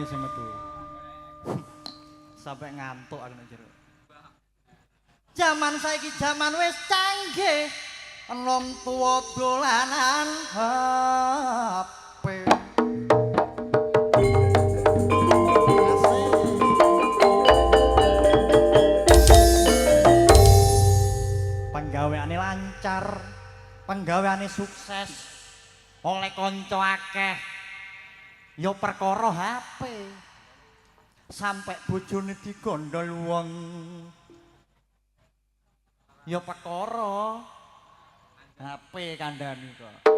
sing metu. Sampai ngantuk aku nek jero. Jaman saiki jaman wis canggih. Enom tuwa dolanan HP. Penggaweane lancar, penggaweane sukses, oleh kanca akeh. Ya perkara HP. Sampai bojone digondol wong. Ya perkara HP kandhane kok.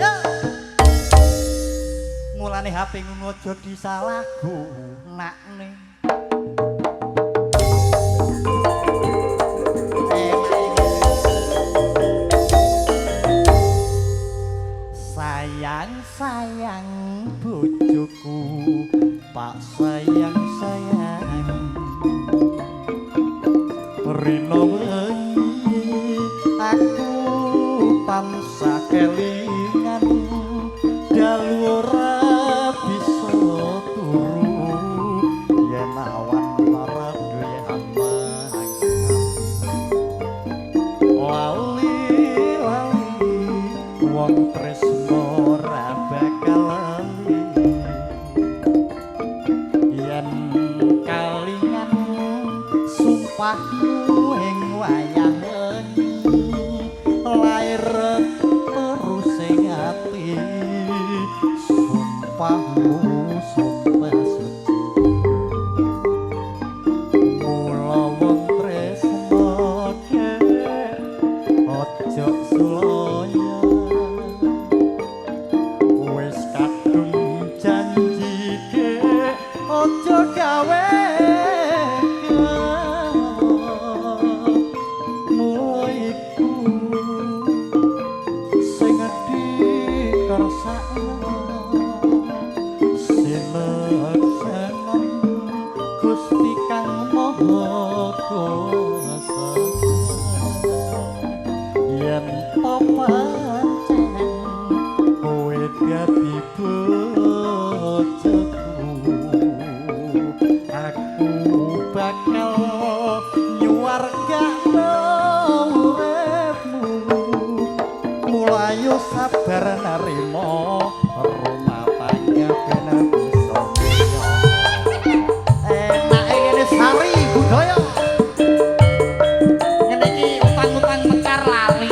Ya. Mulane HP ngono aja disalahgunakne. Sayang bojoku, Pak sayang rino wengi aku tansah kelingan dalu ora bisa turu yen awan lara duwe ambang lali wong tresno ora bakal lali yen kalingan sumpahmu ing wayah wengi lair terus ing ati sumpahmu sumpah suci mula wong tresno ojo sulaya wis kadung janjike ojo gawe Gusti Kang Maha Kuwasa yen pancen kowe dadi bojoku aku bakal nyuwargakno uripmu mulai sabar narima rumah tangga ben bisa Sari budaya ngene iki utang-utang mekar lali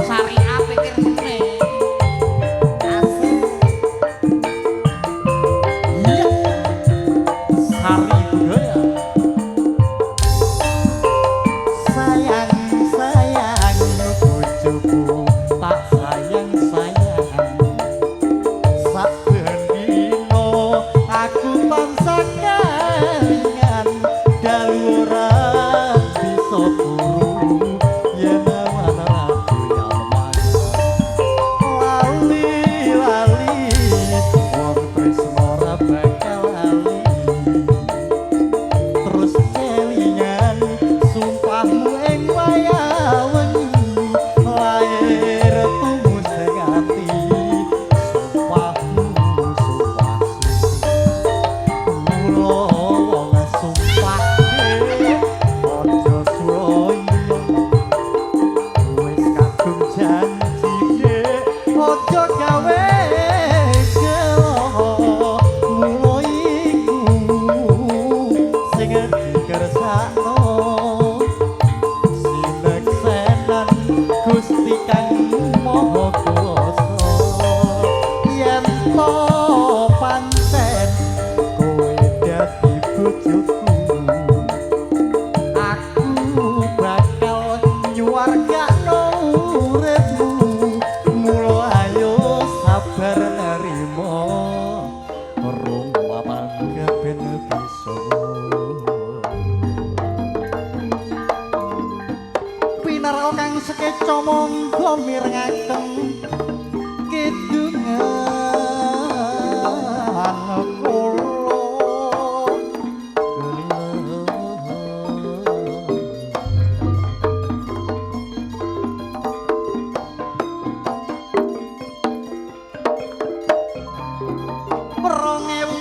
sari pikir meneh asik iya sari budaya sayang bojoku tak sayang saben dino aku tansah ora bisa turu yen awan aku yaman lali wong tresno ora bakal lali terus kelingan sumpahmu ing wayah wengi lair tumus ing ati sumpahmu sumpah suci mula wong sumpah Gusti Kang Maha Kuwasa yen to pancen kowe dadi bojoku aku bakal nyuwargakno uripmu mula ayo sabar nerima rumah tangga ben bisa pinara kang sekeca monggo mirengaken kidungan kula rong ewu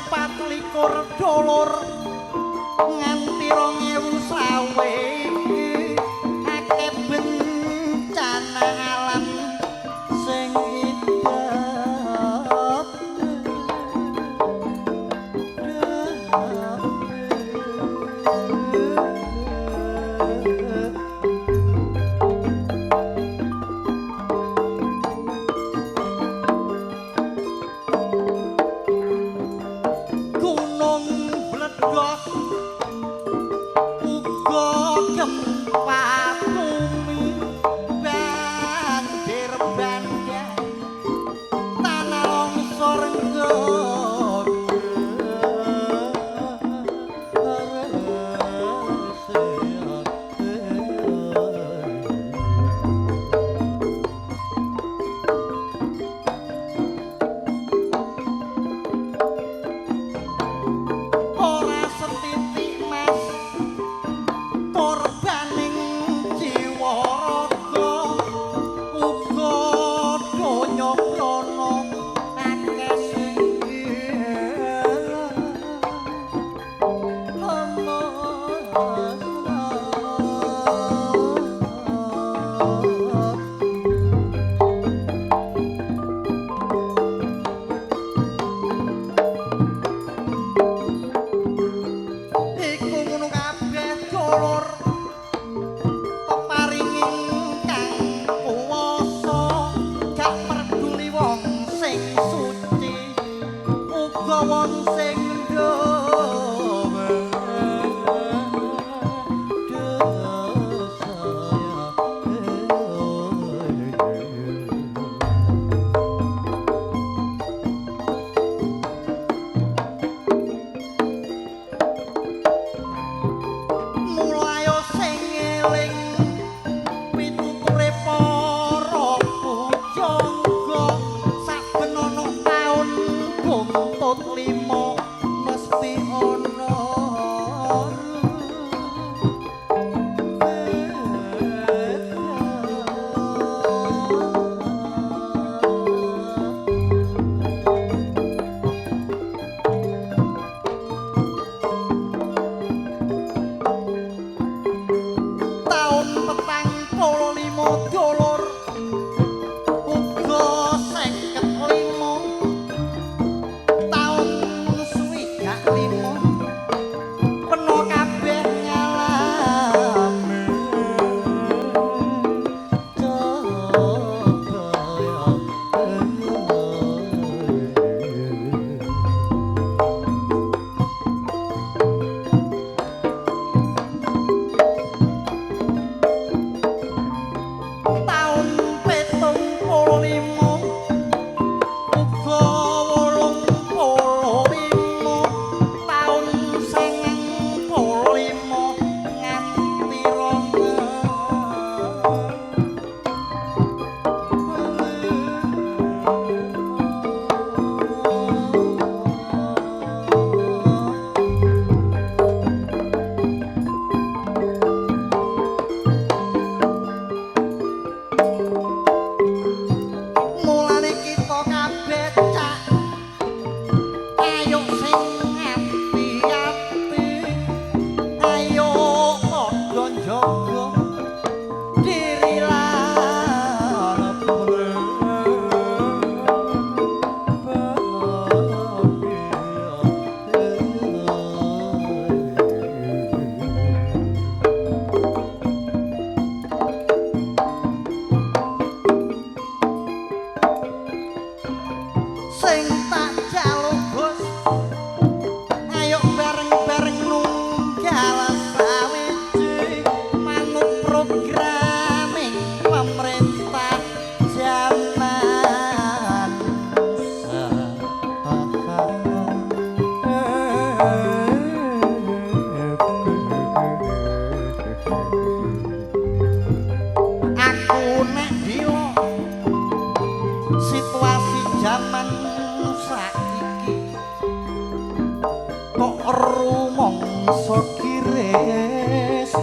rumangsa kiris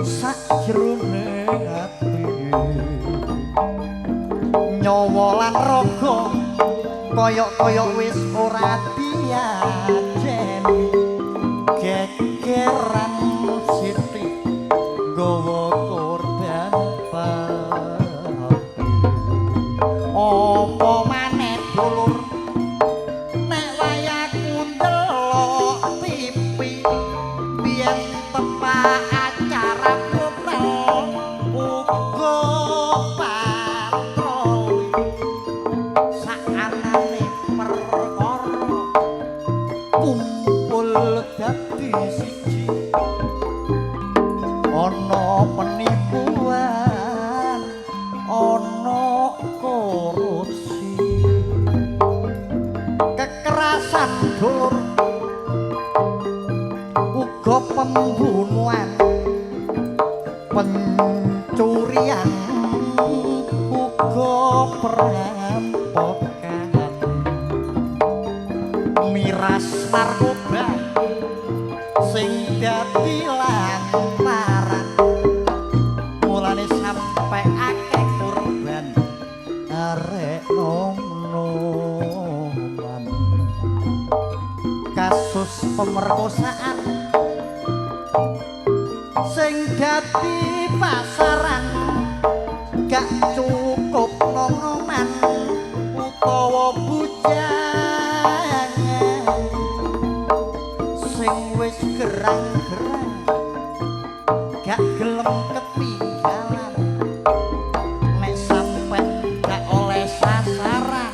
sajroning ati nyawa lan raga kaya wis ora diajeni gegeran sithik gawa korban pati apa maneh dulur nek wayaku ndelok tipi biyen tepak acara kotel uga patroli sakanane perkara kumpul dadi siji ana penipuan ana korupsi kekerasan dulur uga pembunuhan pencurian uga perampokan miras narkoba sing dadi lantaran mulane sampai akeh korban arek nom-noman kasus pemerkosaan sing dadi pasaran gak cukup nom-noman utawa bujangan sing wis gerang-gerang gak gelem ketinggalan nek sampe gak oleh sasaran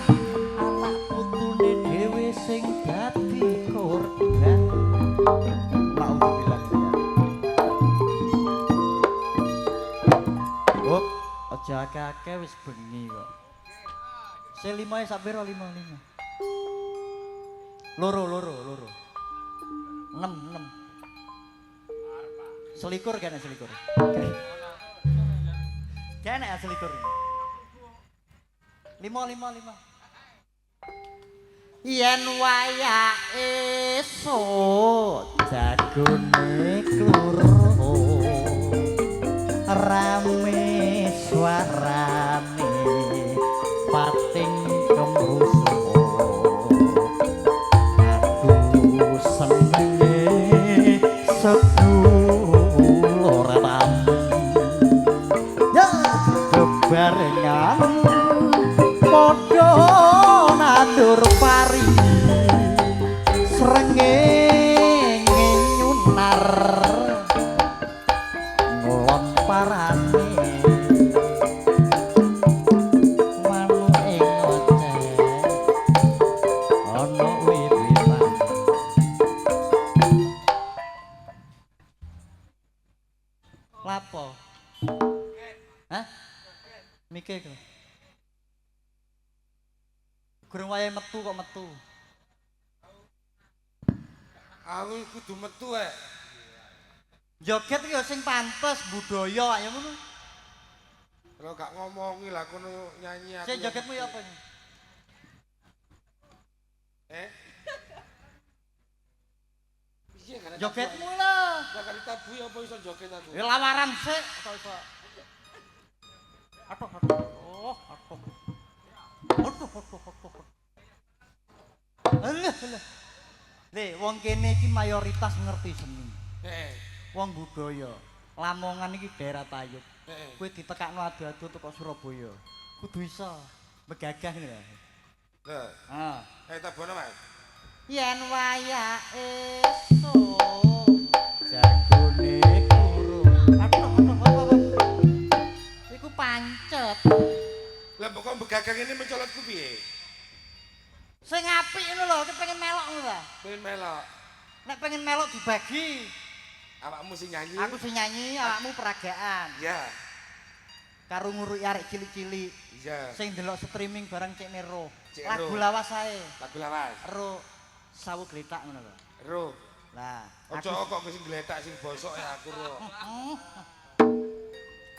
anak putune dhewe sing dadi korban aja akeh wis bengi kok. Selima sak pira 5. Loro. 6. Selikur kene selikur. Kene selikur. 5. Yen wayah esuk jagone kluru rame suarane pating kemrusuh aku senenge sedulur tamu ya bebarengan padha nandur pari srengenge nyunar ngulon parane lapo hah mikir kok gurung wayahe metu kok metu aku kudu metu joget iki sing pantes budaya ya ngono kalau gak ngomongi lah kono nyanyi aku sing jogetmu ya apa piye kan jogetmu lah gak kali tabu apa iso joget aku ya lawaran sik iso aduh alah le wong kene iki mayoritas ngerti seni wong budaya Lamongan iki daerah Tayub kowe ditekakno adu-adu teko Surabaya kudu iso megagah lho lho tabono Mas yen wayah esuk jagone kuru aduh iku pancet lah kok begagang ini mencolotku piye sing apik ngono lho pengen melok ngono ta pengen melok nek pengen melok dibagi awakmu sing nyanyi aku sing nyanyi awakmu peragaan iya karo nguruki arek cilik-cilik iya sing delok streaming bareng cek nero Cek lagu Ero. lawas ae lagu lawas ero sawu gletak ngono lho ero lah ojo kok sing gletak sing bosok ya aku ro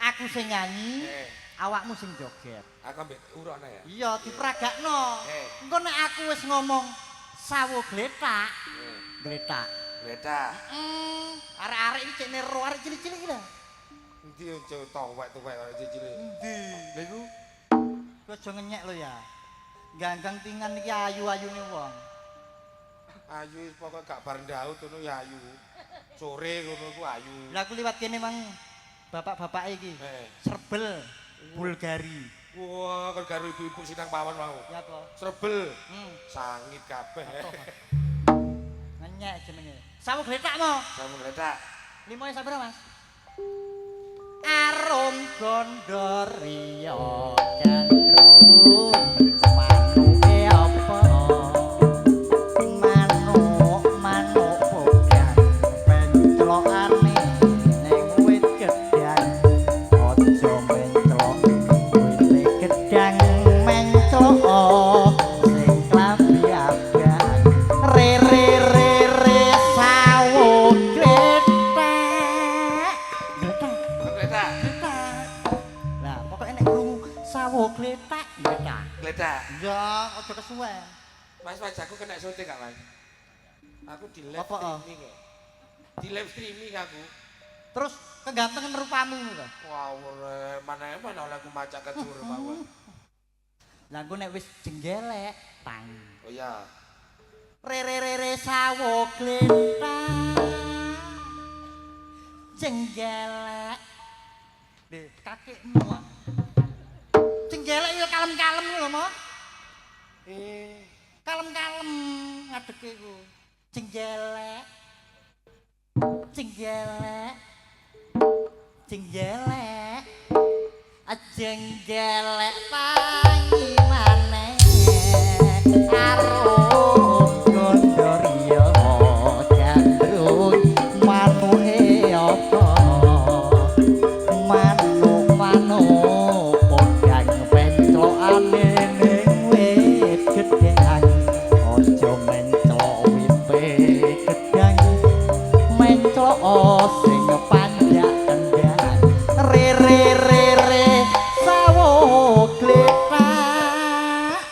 aku sing nyanyi awakmu sing joget aku ambek urone ya iya diperagakno engko nek aku wis ngomong sawu gletak gletak gletak arek-arek iki cek nero arek cilik-cilik iki lho endi ojo tuwek-tuwek arek cilik endi lha iku kowe aja ngenyek lho ya ganggang tingan iki ayu-ayune wong ayu pokok gak bar ndaut ngono ya ayu sore ngono ku ayu lah aku liwat kene mang bapak-bapak iki serbel Bulgari wah kan karo ibu-ibu Sinang Pawon mau ya apa serbel sangit kabeh ngenyek jenenge sawu gletakmu sawu gletak 5 sampe Mas arum gondoriya gandrung manuke apa manuk pogan Mas wajahku kena syuting gak, Mas? Aku di live Apa, streaming kok. Di live streaming aku. Terus kegantengan rupamu lho. Wow, mana oleh aku maca kejur mawon. Lah engko nek wis jenggelek, tang. Oh iya. Re sawo glentang. Jenggelek. Deh, kakekmu. Jenggelek yo kalem-kalem lho, Mo. Kalem-kalem ngadeke ku. Jenggelek. Jenggelek. Jenggelek. Jenggelek tangi maneh karo gondorya gandrung manuke apa manuk podang penclokane ning wit gedang aja menclok wit gedang menclok sing panjak kendang re sawo gletak.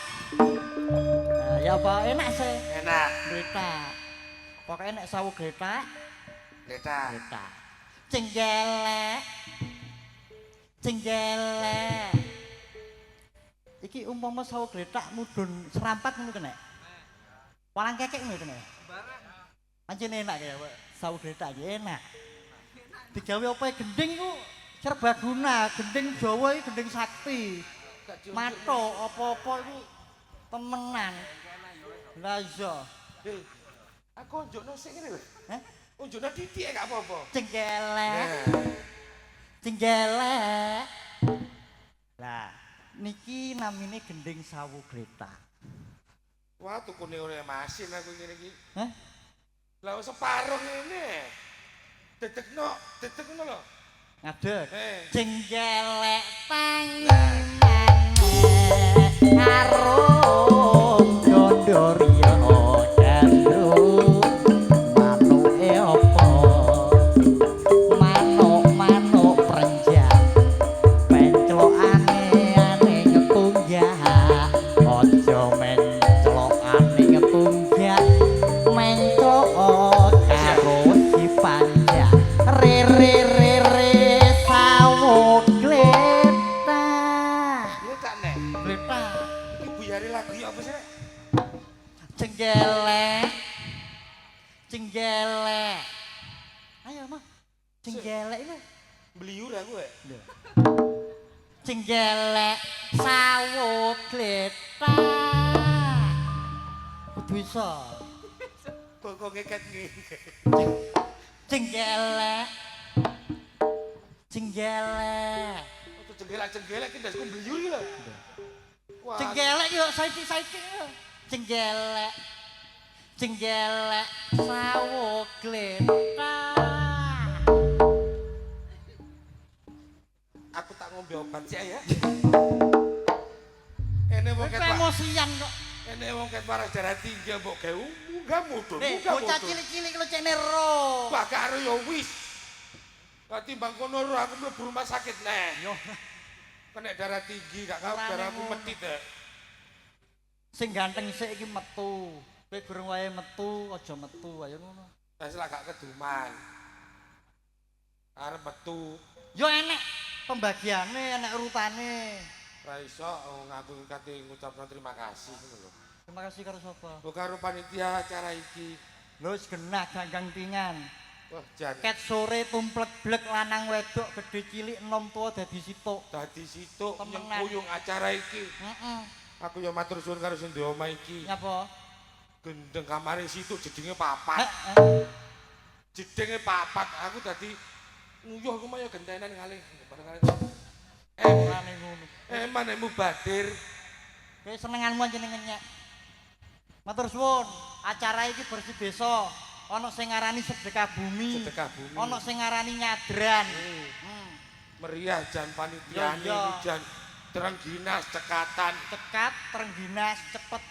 Ya apa enak sih? Enak. Gletak. Pokoknya nek sawo gletak, Gletak. gletak. Jenggelek. Jenggelek. Iki umpama sawo gletak mudhun serampat ngono kena. Walang kekek ngono kena. Pancen enak ya, Pak. Sawo gletak iki enak. Digawe apa gending ku serbaguna, gending Jawa iki gending sakti. Mato apa-apa iku temenan. Lah iya. Aku unjukno sik ngene lho. Hah? Unjukno titik gak apa-apa. Jenggelek. Jenggelek. Lah, niki namine gending sawo gletak. Wah, tukune ora masin aku ngene iki. Hah? Lah separuh ngene. Dedekno lho. Ngadeg. Jenggelek tangi maneh karo gondorya gandrung manuke apa manuk prenjak penclokane ane ngetunggak aja menclokane ngetunggak menclok karo si panjak re sawo gletak. Gletak nek. Gletak. Iki buyare lagu ya apa sih, Nek? Jenggelek. Jenggelek. Ayo, Mas. Jenggelek itu. Bliur aku ya. Jenggelek sawo gletak. Kudu iso. Kok ngeket ngene. Jenggelek. Jenggelek. Tuh jenggelek ki ndasku bliur iki lho. Wah. Jenggelek yo saiki yo. Jenggelek. Jenggelek sawo gletak. Aku tak ngombe obat sih ya. Ene wong ket emosian kok. Ene wong ket parah darah tinggi mbok gawe munggah mudhun. Bocah cilik-cilik lho cene ro. Wah karo ya wis. Timbang kono ro aku mlebu rumah sakit neh. Yo. Kena darah tinggi gak kau darahku medit ya. Sing ganteng sik iki metu. Kowe gurung wae metu, aja metu ayo ngono. Wis lah gak keduman. Arep metu. Yo enek pembagiane, enek urutane. Ora iso ngaku kate ngucapno terima kasih ngono lho. Terima kasih karo sapa? Karo panitia acara iki. Lho wis genah ganggang tingan. Wah, jan. Ket sore tumplek-blek lanang wedok gede cilik enom tuwa dadi situk. Dadi situk Temenan. nyengkuyung acara iki. Heeh. Aku ya matur suwun karo sing duwe omah iki. Nyapa? Gendeng kamare situk jedinge papat. Jedinge papat. Aku dadi nguyuh aku mah ya gentenan ngalih. Orane ngono. Manemu badir. Kowe senenganmu jeneng ngenyek. Matur suwun, acara iki bersih desa. Ana sing ngarani sedekah bumi. Sedekah bumi. Ana sing ngarani nyadran. Meriah jan panitiane iki jan Trengginas cekatan. Cekat, Trengginas, cepet.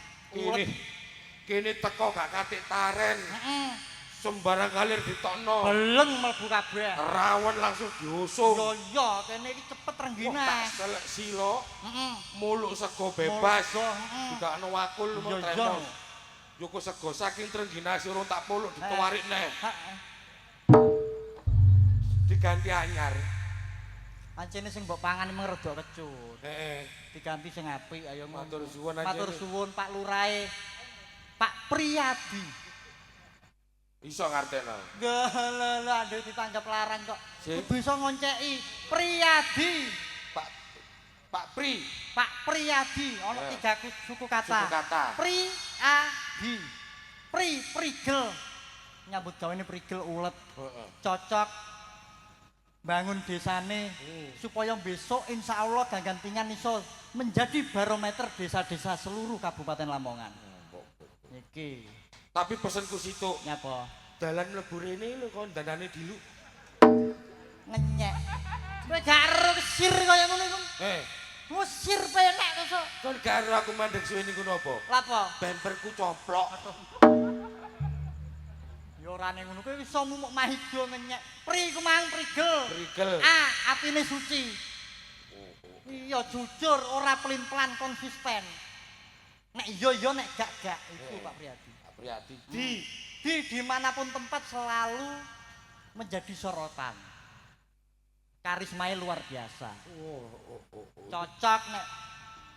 Kene teko gak katik taren. Heeh. Sembarang kalir ditokno. Beleng mlebu kabeh. Rawon langsung diusung. Yo iya, kene iki cepet Trengginas. Selek silo. Heeh. Muluk sego bebas. Heeh. Tidak ana wakul mau Yo iya. tremol. Yoko sego saking Trengginasi urung tak poluk ditawarik neh. Diganti anyar. Ancene sing mbok pangan emang rada kecut. Heeh. Diganti sing apik ayo Matur suwun aja. Matur suwun Pak Lurahe. Pak Priyadi. Iso ngarteno. Gah lha ditanggap larang kok. Si? Bisa ngonceki Priyadi. Pak Pri. Pak Priyadi ana tiga suku kata. Suku kata. Priyadi. Prigel. Nyambut gawe ini prigel ulet. Cocok bangun desane supaya besok insya Allah gantian iso menjadi barometer desa-desa seluruh Kabupaten Lamongan. Iki. Tapi pesenku situ. Nyapa? Dalan mlebu rene lho kon dandane dilu. Ngenyek. Kowe gak ero kesir kaya ngono iku. Musir penek to, Sok. Kon gak ero aku mandeg suwe niku napa? Lapa? Bemperku coplok. Ya ora ning ngono kowe iso mumuk mahido ngenyek. Pri ku mang prigel. Prigel. Atine suci. Iya jujur ora pelin-pelan konsisten. Nek iya nek gak itu Pak Priyadi. Pak Priyadi di dimanapun tempat selalu menjadi sorotan. Karismanya luar biasa. Cocok nek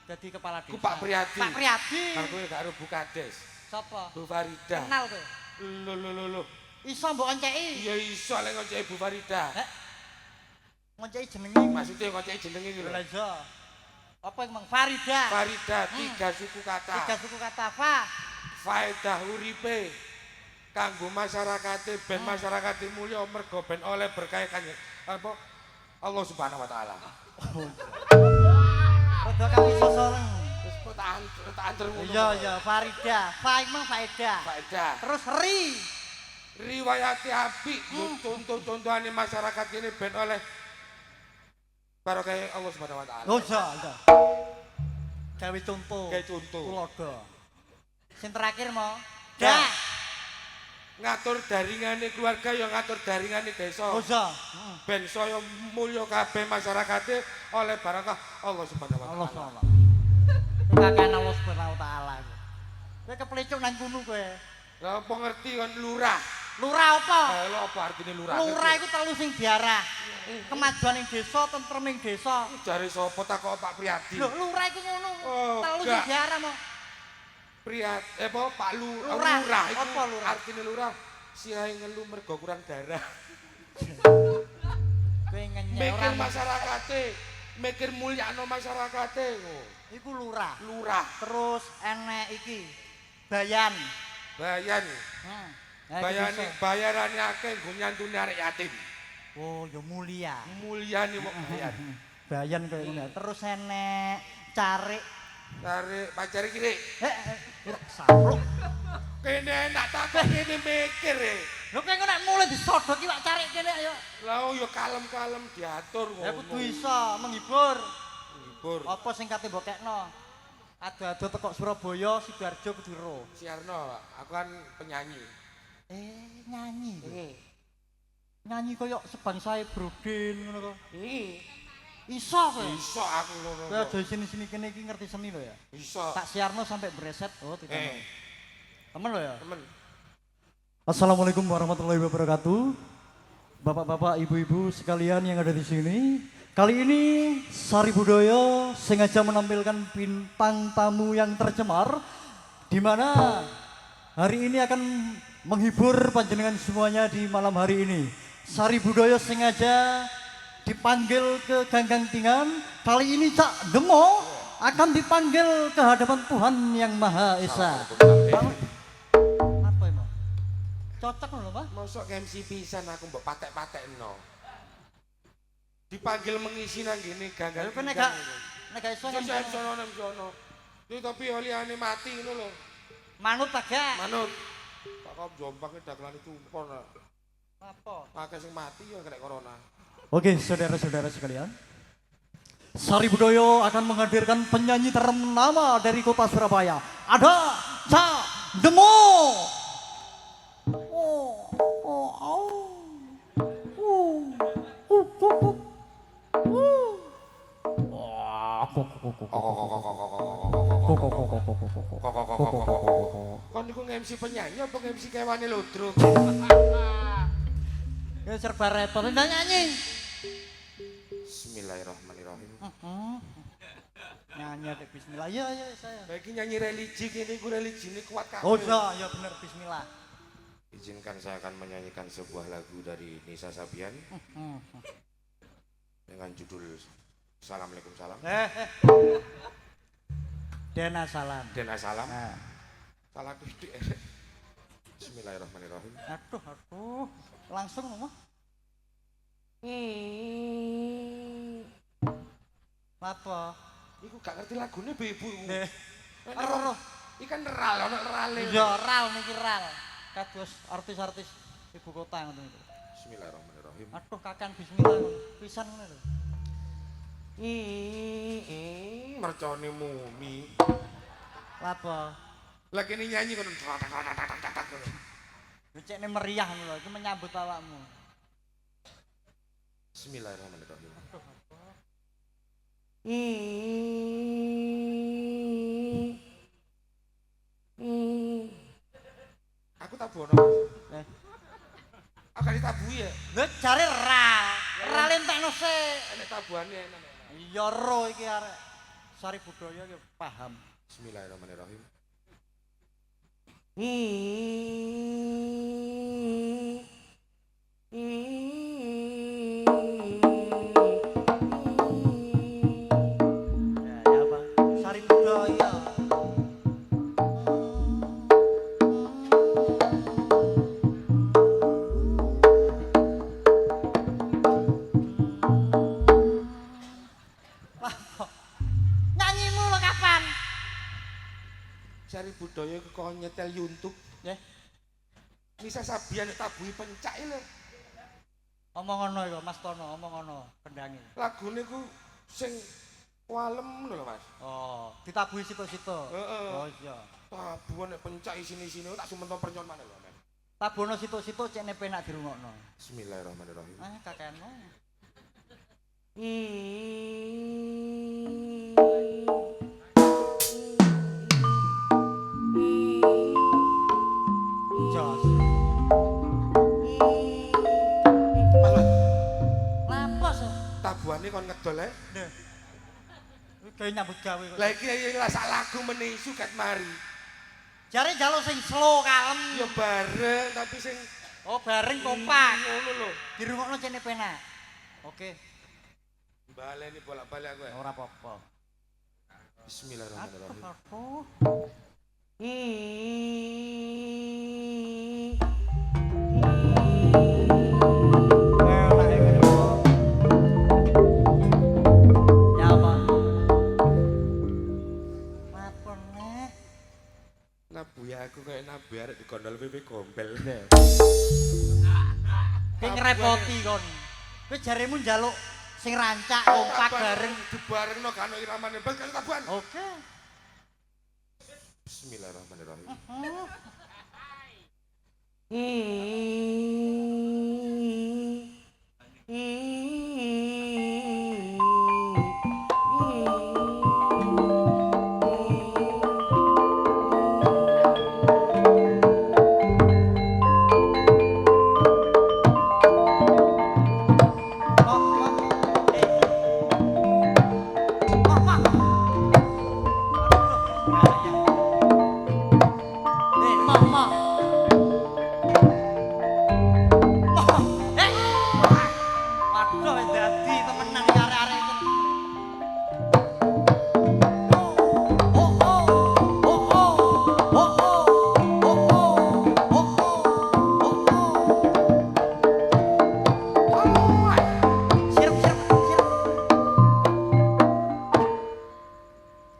jadi kepala desa. Ku Pak Priyadi. Pak Priyadi. Kang kowe gak ero Bu Kades. Sapa? Bu Farida. Kenal kowe? Lho. Iso mbok onceki? Iya iso lek ngonceki Bu Farida. Ngonceki jenenge? Maksudnya ngonceki jenenge iki lho. Lha iya. Apa yang Mang Farida? Farida, tiga suku kata. Tiga suku kata Faedah uripe kanggo masyarakate ben masyarakate mulya mergo ben oleh berkah apa Allah Subhanahu wa taala. Rada kami sosoreng. Wis tak anter ngono. Iya Farida. Emang faedah. Faedah. Terus riwayate apik contoh-contohane masyarakat ini ben oleh barokah Allah Subhanahu wa taala. Oh iya. Gawe contoh. Gawe contoh. Tulodo. Sing terakhir mau. Dah. Ngatur daringane keluarga ya ngatur daringane desa. Oh iya. Ben saya mulya kabeh masyarakate oleh barokah Allah Subhanahu wa taala. Kakan Allah Subhanahu wa taala. Kowe keplecuk nang kono kowe. Lah apa ngerti kan lurah. Lurah apa? Lho apa artine lurah? Lurah iku telu sing diarah. Kemajuan ing desa, tentrem ing desa. Jare sapa takok Pak Priyadi? Lho, lurah iku ngono. Oh, telu sing diarah mo. Apa Pak Lurah. iku Apa lurah? artine lurah sirahe ngelu mergo kurang darah. Kowe ngenyek Mikir ora masyarakate, mikir mulyakno masyarakate. Iku lurah. Lurah. Terus enek iki. Bayan. Bayarane akeh nggo nyantuni arek yatim. Oh, ya mulia. Mulyane kok bayar. Bayan koyo ngono. Terus enek carik. Tarik pacare kiri. Sapruk. Kene enak takon kene mikir e. Lho kowe nek mulai disodot iwak carik kene ayo. Lah yo kalem-kalem diatur ngono. Ya kudu iso menghibur. Menghibur. Apa sing kate mbok kekno? Ado-ado teko Surabaya, Sidoarjo kudu ro. Siarno, aku kan penyanyi. Nyanyi. Nyanyi koyo sebangsae Brodin ngono kok. Iso kowe. Iso aku ngono. Kowe aja sini-sini kene iki ngerti seni lho ya. Iso. Tak siarno sampai bereset. Oh, tidak. Temen lho ya. Temen. Assalamualaikum warahmatullahi wabarakatuh. Bapak-bapak, ibu-ibu sekalian yang ada di sini. Kali ini Sari Budaya sengaja menampilkan bintang tamu yang tercemar, di mana hari ini akan menghibur panjenengan semuanya di malam hari ini. Sari Budaya sengaja dipanggil ke Ganggang Tingan. Kali ini Cak Demo akan dipanggil ke hadapan Tuhan yang Maha Esa. Apa emang? Cocok lho, Pak? Mosok MC pisan aku mbok patek-patekno. Dipanggil mengisi nang gini Ganggang. Nek gak iso nang sono. Iki tapi liane mati ngono lho. manut ta gak? Manut. Pak kok jompang dagelane tumpon. Apa? Akeh sing mati ya kena corona. Oke, saudara-saudara sekalian. Sari Budaya akan menghadirkan penyanyi ternama dari kota Surabaya. Ada Cak Demo. Kon niku MC penyanyi apa MC kewane ludruk? Ya serba repot. Ndak nyanyi. Bismillahirrahmanirrahim. Nyanyi ada bismillah. Ya saya. Bagi nyanyi religi ini ku religi ini kuat kabeh. Oh ya bener bismillah. Izinkan saya akan menyanyikan sebuah lagu dari Nisa Sabian dengan judul Assalamualaikum salam. Dena salam. Dena salam. Nah. Salah titik. Bismillahirrahmanirrahim. Aduh. Langsung ngomong. Apa? Iku gak ngerti lagune be ibu. Ero. Ikan ral ono rale. Ya ral niki ral. Kados artis-artis ibu kota ngoten niku. Bismillahirrahmanirrahim. Aduh kakan bismillah pisan ngono lho. Mercone mumi. Apa? Lagi ini nyanyi kan. Becekne meriah ngono lho, iki menyambut awakmu. Bismillahirrahmanirrahim. Aku tabuh ono. Aku ditabui ya. Lho jare ral. Ral entekno sik. Enek tabuhane enak. Iya ro iki arek sari budaya iki paham. Bismillahirrahmanirrahim. Ya Bang, sari budaya. Nyanyimu lo kapan? Sari budaya ke kon nyetel YouTube. Nggih. Nisa Sabian tabuhi pencak lho. Omong ngono iku Mas Tono, omong ngono kendangi. Lagune ku sing walem lho Mas. Oh, ditabuhi situ-situ. Heeh. Oh iya. Tabuhan nek pencak isine-isine tak sumentok percon maneh lho men. Tabono situ-situ cekne penak dirungokno. Bismillahirrahmanirrahim. Kakekno. Jos. Lapos. Tabuhane kon ngedol ae. Lho. Kuwi gawe nyambut gawe kok. Lah iki lah sak lagu meneh suket mari. Jare njaluk sing slow kalem. Ya bareng tapi sing Oh, bareng kompak. ngono lho. Dirungokno cene penak. Oke, Baleni bolak-balik aku. ora apa-apa. Bismillahirrahmanirrahim. Aduh. Ya Bang. Lapone. Nabu ya aku kayak nabi arek dikondol PP gombel. Ki ngrepoti kon. Kowe jaremu njaluk sing rancak kompak bareng. Dibarengno kan iramane bal kan tabuhan. Oke. Bismillahirrahmanirrahim.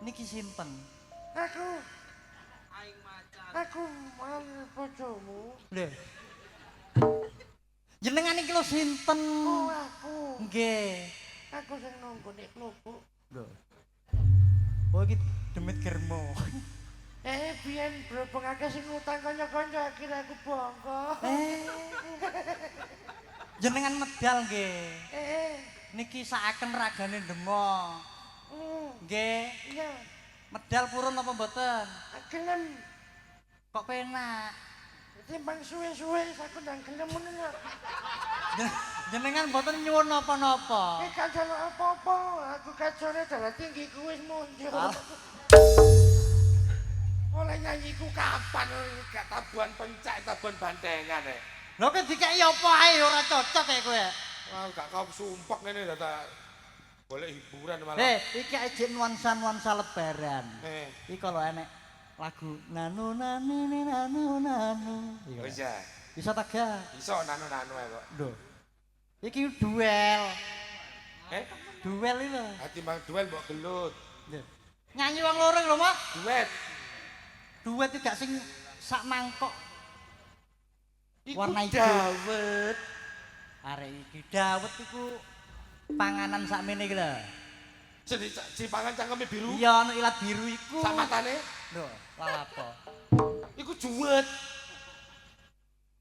Niki sinten? Aku mal bojomu. Lho. Jenengan iki lho sinten? Oh aku. Nggih. Aku sing nunggu nek klubuk. Lho. Oh iki demit germo. Biyen berhubung akeh sing ngutang kanca-kanca akhirnya aku bongko. Jenengan medal nggih. Niki sakaken ragane ndemong. Nggih. Iya. Medal purun apa mboten? Gelem. Kok penak? Timbang suwe-suwe aku ndang gelem ngono lho. Jenengan mboten nyuwun napa-napa. Gak jalan apa-apa, aku kacone darah tinggi ku wis muncul. Oleh nyanyiku kapan gak tabuhan pencak, tabuhan bandengan e. Lho kok dikeki apa ae ora cocok e kowe. Wah, gak kau sumpek ngene data golek hiburan malah. Iki ejek nuansa lebaran. Iki kalau enek lagu nanu nanu nanu nanu. Wis ya. Bisa ta gak? Iso nanu-nanu ae kok. Lho. Iki duel. Duel iki lho. Ati mang duel mbok gelut. Nyanyi wong loro lho, Mak. Duet. Duet iki gak sing sak mangkok. Warna dawet. Arek iki dawet iku panganan sakmene iki lho. Si pangan cangkeme biru. Iya, ana ilat biru iku. Sak matane. Lho, lha apa? Iku juwet.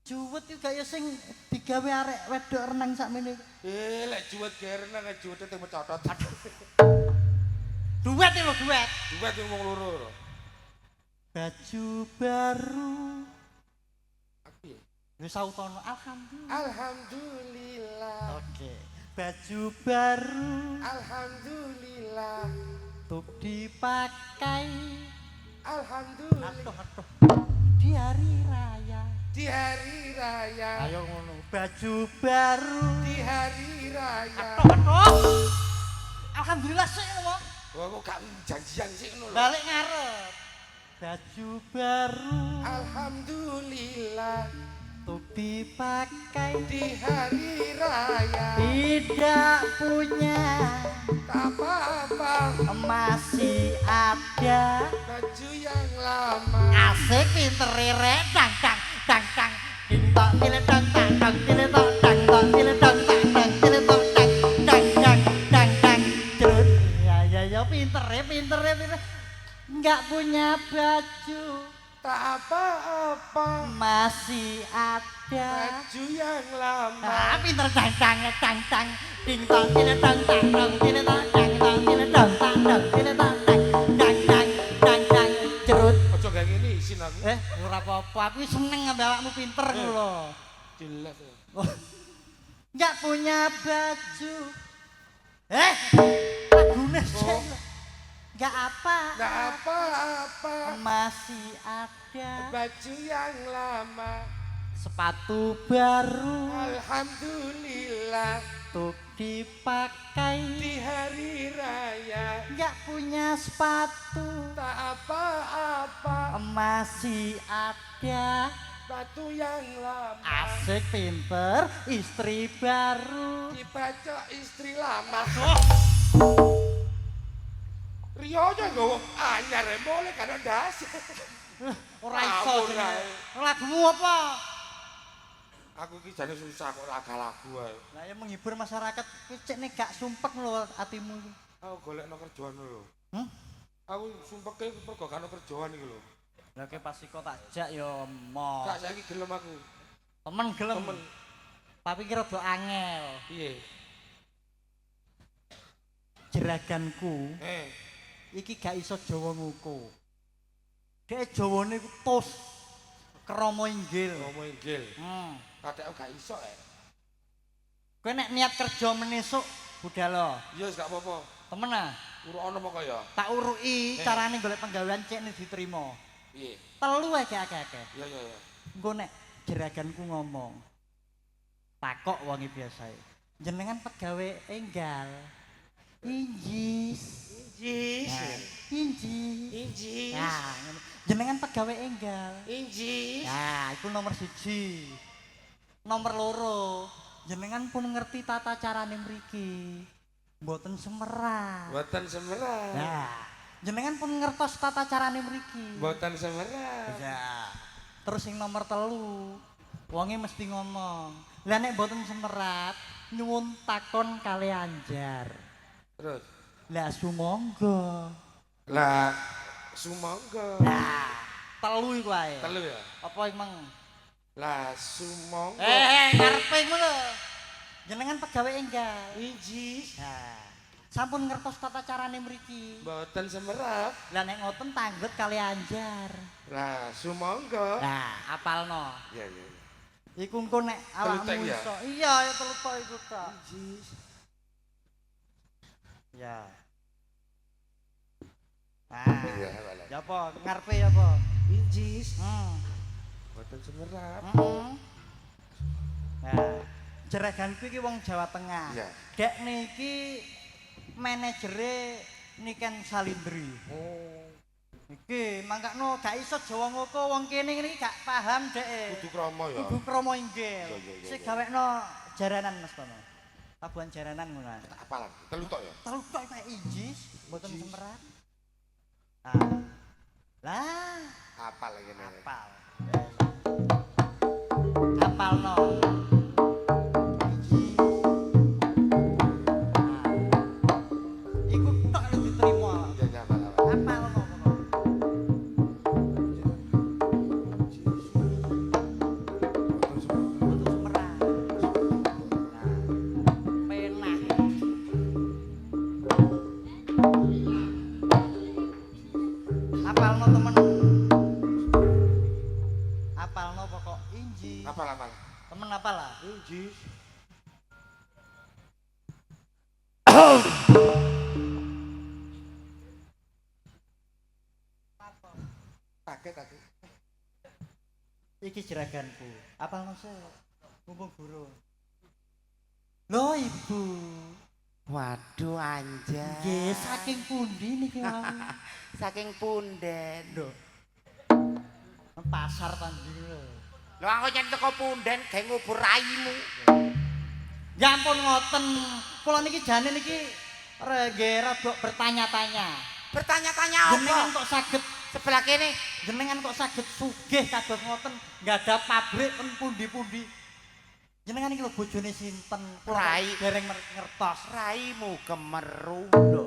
Juwet iki kaya sing digawe arek wedok renang sakmene. Lek juwet gerena nek juwete teng mecotot. Duet iki lho, duet. Duet yang wong loro. Baju baru. Apa ya? Wis sautono, alhamdulillah. Alhamdulillah. Oke. Baju baru. Alhamdulillah. Untuk dipakai. Alhamdulillah. Atuh. Di hari raya. Di hari raya. Ayo ngono. Baju baru. Di hari raya. Atuh. Alhamdulillah sih ngono. Wah, kok gak janjian sih ngono lho. Balik ngarep. Baju baru. Alhamdulillah. Untuk dipakai Di hari raya. tidak punya apa-apa. masih ada Baju yang lama. asik pinter rere dang dang dang dang ding tok tile dang dang dang tile tok dang tok tile dang dang dang tile tok dang dang dang dang dang cerut ya pinter nggak punya baju Tak apa-apa. masih ada Baju yang lama. pinter dang dang dang dang ding tok tile dang dang dang tile tok dang dang tile dang dang dang tile tok dang dang dang dang dang cerut. Ojo kayak gini isin aku. Ora apa-apa, aku seneng ambek awakmu pinter ngono lho. Jelas ya. Enggak punya baju. Lagune sih. Enggak apa. Nggak apa-apa. Masih ada Baju yang lama. sepatu baru Alhamdulillah. untuk dipakai. Di hari raya. Enggak punya sepatu. Tak apa-apa. Masih ada Batu yang lama. asik pinter istri baru. Dibaca istri lama. Rio aja ngomong anyar boleh karena dasar. Ora iso Ngawur ae. lagumu apa? Aku ki jane susah kok lagu ae. Lah ya menghibur masyarakat kuwi cek nek gak sumpek lho atimu iki. Aku golekno kerjaan lho. Aku sumpeke pergo karo kerjaan iki lho. Lah ke pas kok tak jak ya mo. Kak saiki gelem aku. Temen gelem. Temen. Tapi kira do angel. Piye? Jeraganku iki gak iso Jawa nguku. Dek Jawane ku tus. Krama inggil. Ngomong inggil. Kadek gak iso Kowe nek niat kerja menesuk budal lo. Iya wis gak apa-apa. Temen ah. Uruk ono apa kaya? Tak uruki carane golek penggawean cek nek diterima. Piye? Telu ae akeh-akeh. Iya. Engko nek jeraganku ngomong. Takok wonge biasae. Jenengan pegawe enggal. Injis. Injis. Nah, ngono. Jenengan pegawe enggal. Injis. Nah, iku nomor 1. Nomor 2. Jenengan pun ngerti tata carane mriki. Mboten semerah. Mboten semerah. Nah, jenengan pun ngertos tata carane mriki. Mboten semerah. Ya. Terus yang nomor 3, wonge mesti ngomong. Lah nek mboten semerat, nyuwun takon kali anjar. Terus Lah sumangga. lah sumangga. Nah, 3 iku ae. 3 ya? Apa emang? Lah sumangga. Ngarepe ngono. Jenengan pegawe enggal. Injis. Nah, Sampun ngertos tata carane mriki. Mboten semerap. Lah nek ngoten tanglet kali anjar. Lah, sumangga. Nah, apalno. Iya, iya. Iku engko nek awakmu ya? iso. Iya, ya telutok iku tok. Ya. Nah. Iya, walah. Ya apa? Ngarepe ya apa? Injis. Mboten semerap. Nah, jeraganku iki wong Jawa Tengah. Iya. Dek niki manajere Niken Salindri. Oh. Iki mangkakno gak iso Jawa ngoko wong kene iki gak paham dek. Kudu krama ya. Kudu krama inggil. Iya. Sing gawekno jaranan Mas Tono. Tabuhan jaranan ngono. Apalan? Telutok ya. Telutok kayak injis, mboten semerat. Lah, Apal ngene. apal. Apalno. Iku tok lho diterima. Ya, ya, apal. Apalno ngono. Mboten semerat. Penah. Apalno temen. Apalno pokok inji. Apal. Temen apal lah. Injis. Kaget aku. Iki jeraganku. Apalno sih. Mumpung guru. Loh ibu. Waduh anjay. Nggih, saking pundi niki wau? Saking punden. Lho. Pasar tanding lho. Lho aku nyen teko punden gawe ngubur raimu. Ya ampun ngoten. Kula niki jane niki nggih rada bertanya-tanya. Bertanya-tanya Jenengan apa? kok saged Sebelah kene. jenengan kok saged sugih kados ngoten, nggak ada pabrik ten pundi-pundi. Jenengan iki lho bojone sinten? Kula Rai. dereng ngertos. Raimu kemeru lho.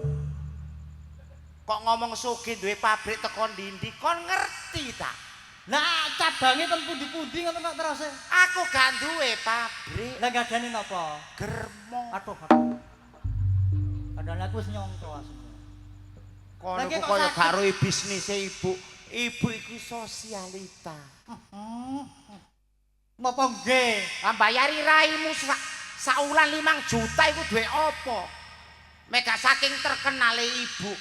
Kok ngomong sugih duwe pabrik teko ndi-ndi kon ngerti ta? Lah cabange ten pundi-pundi ngoten kok terus. Aku gak duwe pabrik. Lah gadane napa? Germo. Aduh. Padahal aku wis nyongko asline. Kono Lagi ku kok kaya sakit? gak roe bisnise ibu. Ibu iku sosialita. Napa nggih? Ah bayari raimu saulan 5 juta iku duwe apa? Mek gak saking terkenale ibu.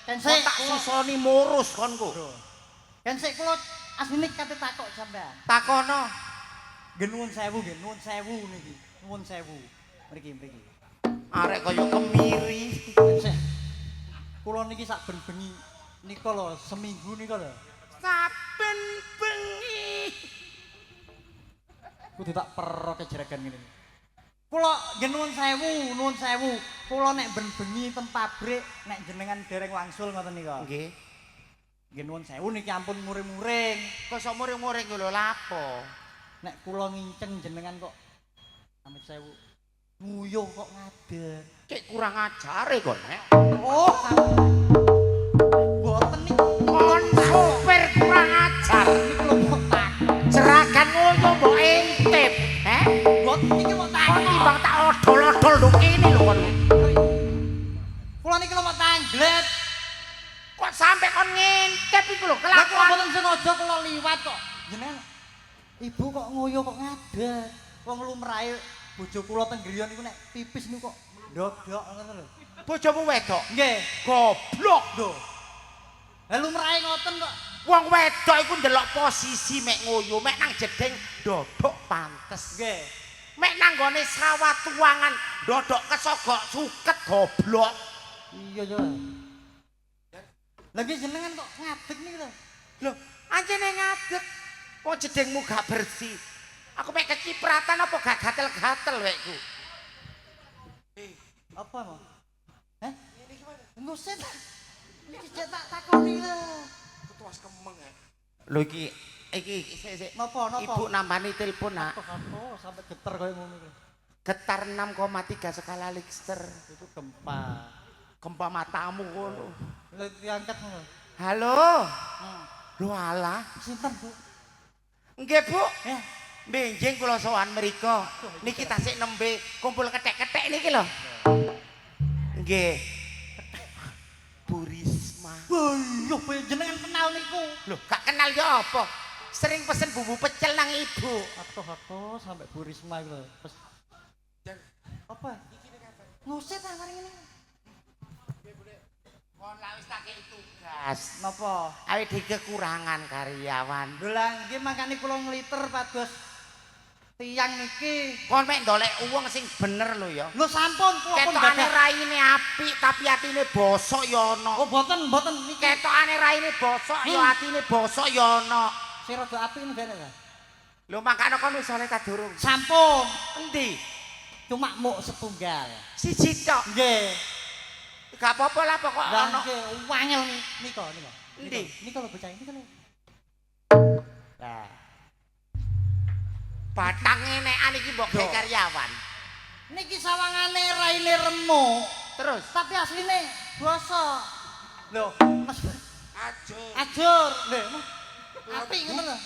Kan Kok tak susoni murus konku. Kan sik kula asline kate takok sampean. Takono. Nggih nuwun sewu niki. Nuwun sewu. Mriki. Arek kaya kemiri. Sik. Kula niki sak ben-bengi nika lho seminggu nika lho. Saben bengi. Kudu tak peroke jeragan ngene. Kula nggih nuwun sewu. Kula nek ben bengi ten pabrik nek jenengan dereng wangsul ngoten nika. Nggih. Nggih nuwun sewu niki ampun muring-muring. Kok sok muring-muring lho lapo? Nek kula nginceng jenengan kok amit sewu nguyuh kok ngadeg. Cek kurang ajare kok nek. Oh, boten niku Kon sopir kurang ajar. niku lho kok tak. Jeragan ngono mbok intip, Boten niki kok tak. Kon timbang tak odol-odol nduk kene lho kon. Kula niki lho kok tangglet. Kok sampe kon ngintip iku lho Lah kula kelakuan. boten sengaja kula liwat kok. Jenengan ibu kok nguyuh kok ngadeg. Wong lumrahe bojo kula teng griya niku nek pipis niku kok ndodok ngoten lho. Bojomu wedok. Nggih. Goblok. Lho. Lah lumrahe ngoten kok. Wong wedok iku ndelok posisi mek ngoyo, mek nang jeding dodok pantes. Nggih. Mek nang gone sawah tuangan dodok kesogok suket goblok. Iya ya. Lagi jenengan kok ngadeg niku lho. Lho, anjene ngadeg. Kok jedingmu gak bersih. Aku mek kecipratan apa gak gatel-gatel wekku. Apa mau? Heh? Nguset. Iki cetak takoni lho. Ketuas kemeng ya. Lho iki sik. Napa? Ibu nambani telepon nak. Apa sampai geter koyo ngono lho. Getar 6,3 skala Richter. Itu gempa. Gempa matamu ngono. Lha diangkat ngono. Halo. Hmm. Lho alah. Sinten, Bu? Nggih, Bu. Eh, Benjing kula sowan mriko. Niki tasik nembe kumpul kethek-kethek niki lho. Nggih. Bu Risma. Boyo jenengan kenal niku. Loh, gak kenal ya apa? Sering pesen bumbu pecel nang ibu. Atuh sampai Bu Risma iku lho. Apa? Ngusit ta mari ngene. Kon lak wis tak kei tugas. Napa? Awake dhewe kekurangan karyawan. Lho lah nggih makane kula ngliter pados tiyang niki. Kon mek ndolek wong sing bener lho ya. Lho sampun kula pun Ketokane gadah. raine apik tapi atine bosok ya ana. Oh mboten niki. Ketokane raine bosok ya atine bosok ya ana. Sing rada apik ngene ta. Lho makane kon wis oleh ta durung? Sampun. Endi? Cuma muk setunggal. Siji tok. Nggih. Gak apa-apa lah pokok Lah ana. nggih wangel nika. Endi? Nika lho bocah nika lho. Lah, Batang enekan iki mbok gawe karyawan. niki sawangane raine remuk, Terus tapi asline bosok. Lho, Mas Ajur. ajur. Lho, apik ngono lho.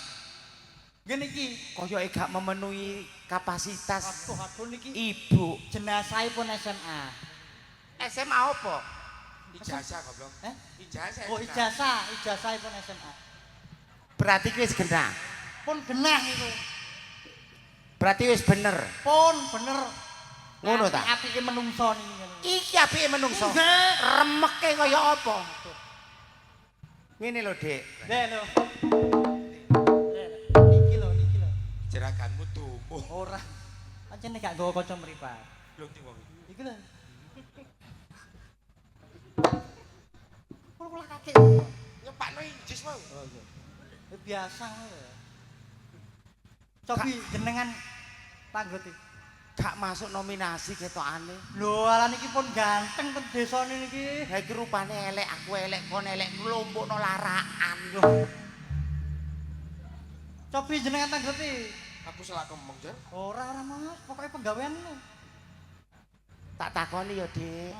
Nggih niki. koyoke gak memenuhi kapasitas Aduh niki ibu. jenazahipun SMA. SMA apa? Ijazah goblok. Ijazah. Oh ijazahipun SMA. Berarti wis genah. Pun genah niku. Berarti wis bener. Pun bener. Ngono ta? Apike menungso niki. Iki apike menungso. Nggih. Remeke kaya apa? Ngene lho, Dik. Lho. Niki lho. Jeraganmu tumbuh. Ora. Pancene gak nggawa kaca mripat. Lho ndi wong. Iki lho. Kula kakek. Nyepakno injis mau. Oh iya. Biasa ngono lho. Cobi jenengan tanggeti. Gak masuk nominasi ketokane. Lho, ala niki pun ganteng ten desane niki. Ha iki rupane elek, aku elek, kon elek nglompokno larakan. Cobi jenengan tanggeti. Aku salah kemeng, Jan. Ora Mas, pokoke penggawean lho. Tak takoni ya, Dik.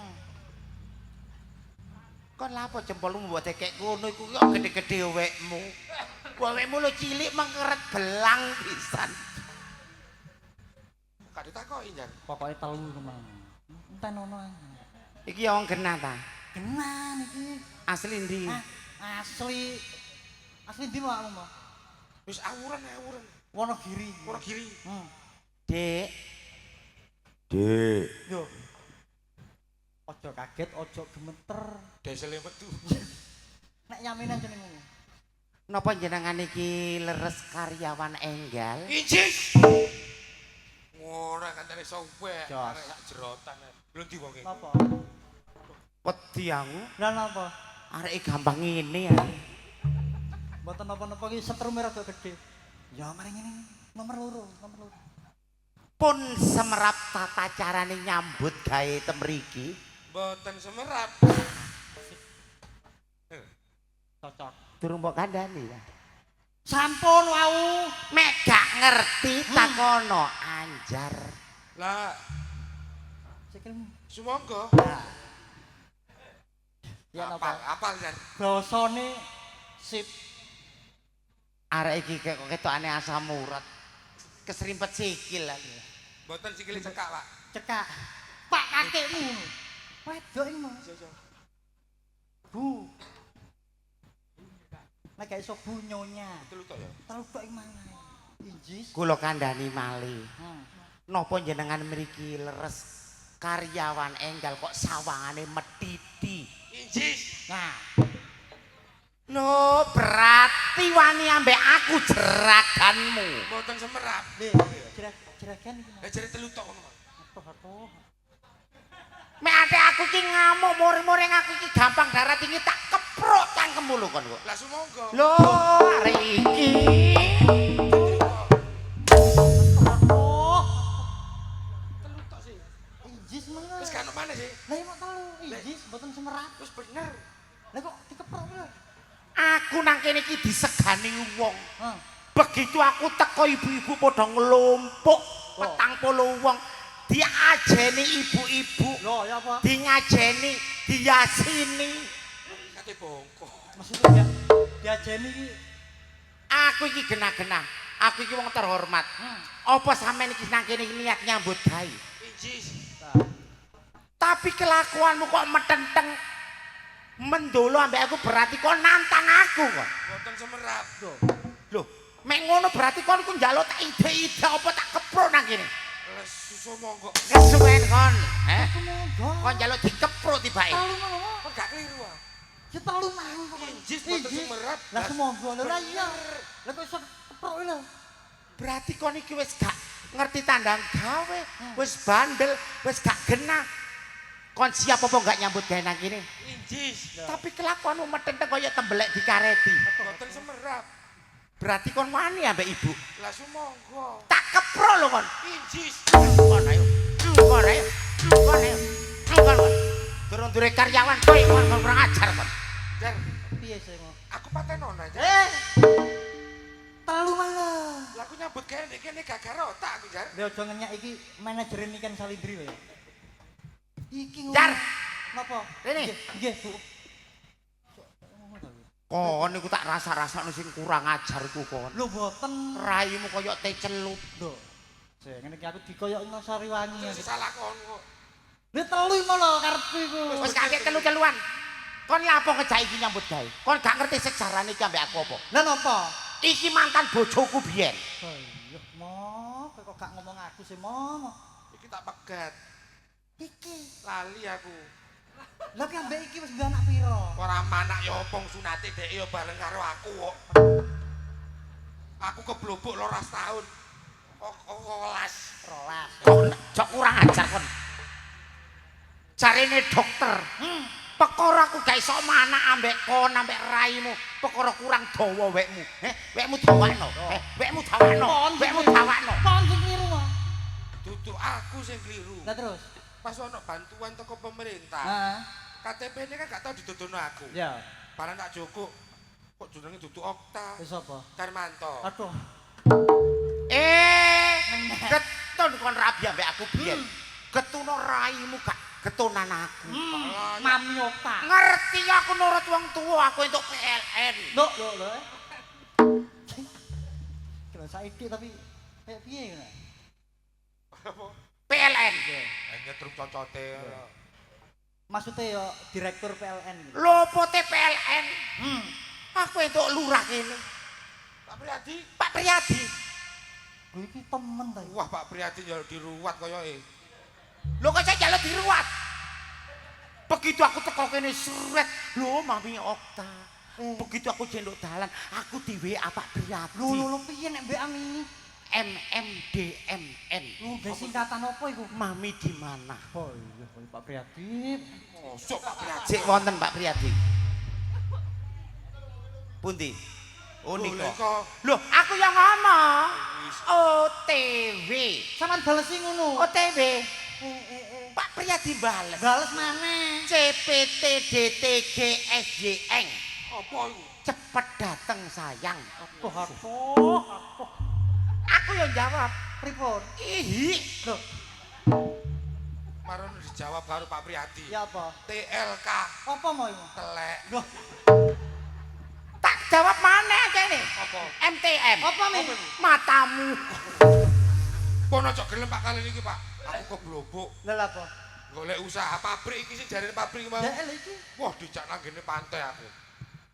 Kon lapo jempolmu mbok tekek ngono iku kok gede-gede wekmu. Wekmu lho cilik mengkeret belang pisan. Gak ditakoki, Jan. Pokoke telu kemang. Enten ono. Iki ya wong genah ta? Genah niki. Asli ndi? Asli. Asli ndi Mbak? Wis awuran. Wonogiri. Wonogiri. Dik. Yo. Ojo kaget, ojo gemeter. Desele metu. Nek yaminan jeneng ngono. Napa jenengan iki leres karyawan enggal? Injis. Ora kancane sopek. Jos. Arek sak jerotan. Lho ndi wong iki? Napa? Wedi aku. Lah napa? Areke gampang ngene ya. Mboten napa-napa iki setrume rada gedhe. Ya mari ngene. Nomor loro. Pun semerap tata carane nyambut gawe temriki. Mboten semerap. Cocok. Durung mbok kandhani ya. Sampun wau. Mek gak ngerti takono anjar. Lah, Sikilmu. sumangga. Ya napa? Apal, Jan. Basane sip. Arek iki kok ketokane asam urat. Keserimpet sikil lagi. Mboten sikile cekak, Pak. Cekak. Pak kakekmu. Wedok iki, Mas. Bu. Nek gak iso bu nyonya. Telu tok ya. Telu tok iki mana? Injis. Kula kandhani malih. Hmm. Napa jenengan mriki leres karyawan enggal kok sawangane metiti. Injis. Nah, Lho, berarti wani ambek aku jeraganmu. Mboten semerap. le, jeragan iki. Lah jare telu tok ngono. Atuh. Mek ate aku ki ngamuk muring-muring aku ki gampang darah tinggi tak keprok cangkemmu lho kon kok. Lah sumangga. Lho, arek iki. Oh, Telu tok sih. injis mana? Wis kan mana sih? Lah mau telu injis mboten semerap. Wis bener. Lah kok dikeprok lho? Aku nang kene iki disegani wong. Hah. Begitu aku teko ibu-ibu padha nglumpuk 40 wong diajeni ibu-ibu. Lho, ya apa? Di ngajeni, diyasini. Kate bongko. Maksudnya diajeni iki Aku iki genah-genah. Aku iki wong terhormat. Apa sampean iki nang kene niat nyambut gawe? Injis. Tapi kelakuanmu kok metenteng mendolo ambek aku berarti kok nantang aku kok. Mboten semerap. Loh, mek ngono berarti kon ku njaluk tak ide-ide apa tak keprok nang kene. Les susu monggo. Kesuwen kon, Aku monggo. Kon njaluk dikeprok tibake. Telu mau. Kok gak keliru ah. Ya telu mau kok. Injis mboten semerap. Lah semonggo lah iya. Lah kok iso keprok lho. Berarti kon iki wis gak ngerti tandang gawe, wis bandel, wis gak genah. Kon siap apa gak nyambut gawe nang kene? Injis. Tapi kelakuanmu metenteng kaya tembelek dikareti. Mboten semerap. Berarti kon wani ambek ibu. Lah sumonggo. Tak keprok lho kon. Injis. Kon ayo. Kon ayo. Kon ayo. Kon. Durung dure karyawan kowe kon kurang ajar kon. Jar, Piye sih kok? aku patenon aja. Telu mau. Lah aku nyambut gawe nek kene gak garo otak aku, Jar. Lha aja ngenyak iki manajer Niken Salindri wae. Iki Jar. Napa? Rene. Nggih, Bu. Kon niku tak rasa-rasane sing kurang ajar ku kon. Lho mboten. Raimu koyo teh celup. Lho. Sing ngene iki aku dikoyok nang Sariwangi. Sing salah kon kok. Lha telu mau lho karepku iku. Wis kakek telu-teluan. Kon lapo ngejak iki nyambut gawe? Kon gak ngerti sejarahne iki ambek aku apa? Lah napa? Iki mantan bojoku biyen. Oh iya, Mo, kowe kok gak ngomong aku sih, Mo. Iki tak pegat. Iki. Lali aku. Lah ki ambek iki wis duwe anak pira? Ora manak ya opong sunate dek ya bareng karo aku kok. Aku keblobok loro setahun. Kok kelas. Rolas. Kon jok kurang ajar kon. Jarene dokter. Perkara aku gak iso manak ambek kon ambek raimu. Perkara kurang dawa wekmu. Wekmu dawakno. Wekmu dawakno. Wekmu dawakno. Kon sing kliru, Mo. Dudu aku sing keliru. Lah terus. Pas ono bantuan teko pemerintah. Heeh. KTP ini kan gak tau didodono aku. Ya. Barang tak joko. Kok jenenge dudu Okta. Wis apa? Karmanto. Aduh. Getun kon rabi ambek aku biyen. Getuno raimu gak getunan aku. Mami Okta. Ngerti aku nurut wong tuwa aku entuk PLN. Lho. Kira saiki tapi kayak piye ngono? PLN. Hanya truk cocote. Maksudnya ya direktur PLN gitu. Lopote PLN. Aku entuk lurah kene. Pak Priyadi. Pak Priyadi. Gue iki temen ta. Wah, Pak Priyadi ya diruwat koyoke. Lho kok saya jaluk diruat. Begitu aku teko kene sret, lho Mami Okta. Begitu aku jendok dalan, aku di WA Pak Priyadi. Lho piye nek mbek Ami? MMDMN. Lho singkatan apa iku? Mami di mana? Oh iya, Pak Priyadi. Mosok Pak Priyadi. Sik wonten Pak Priyadi. Pundi? Oh nika. Lho, aku yang ngomong. OTW. Sampeyan balesi ngono. OTW. Pak Priyadi bales. Bales maneh. CPTDTGSJN. Apa iku? Cepet dateng sayang. Aduh. Aku yang jawab. Pripun? Ihi. Lho, Marono dijawab karo Pak Priyadi. ya apa? TLK. Apa mau iku? Telek. Lho, Tak jawab mana kene? Apa? MTM. apa mi? Matamu. Pon aja gelem Pak kali iki, Pak. Aku keblobok. Lah apa? Golek usaha pabrik iki sing jarene pabrik mau. Ya iki. Wah, dijak nang ngene pantai aku.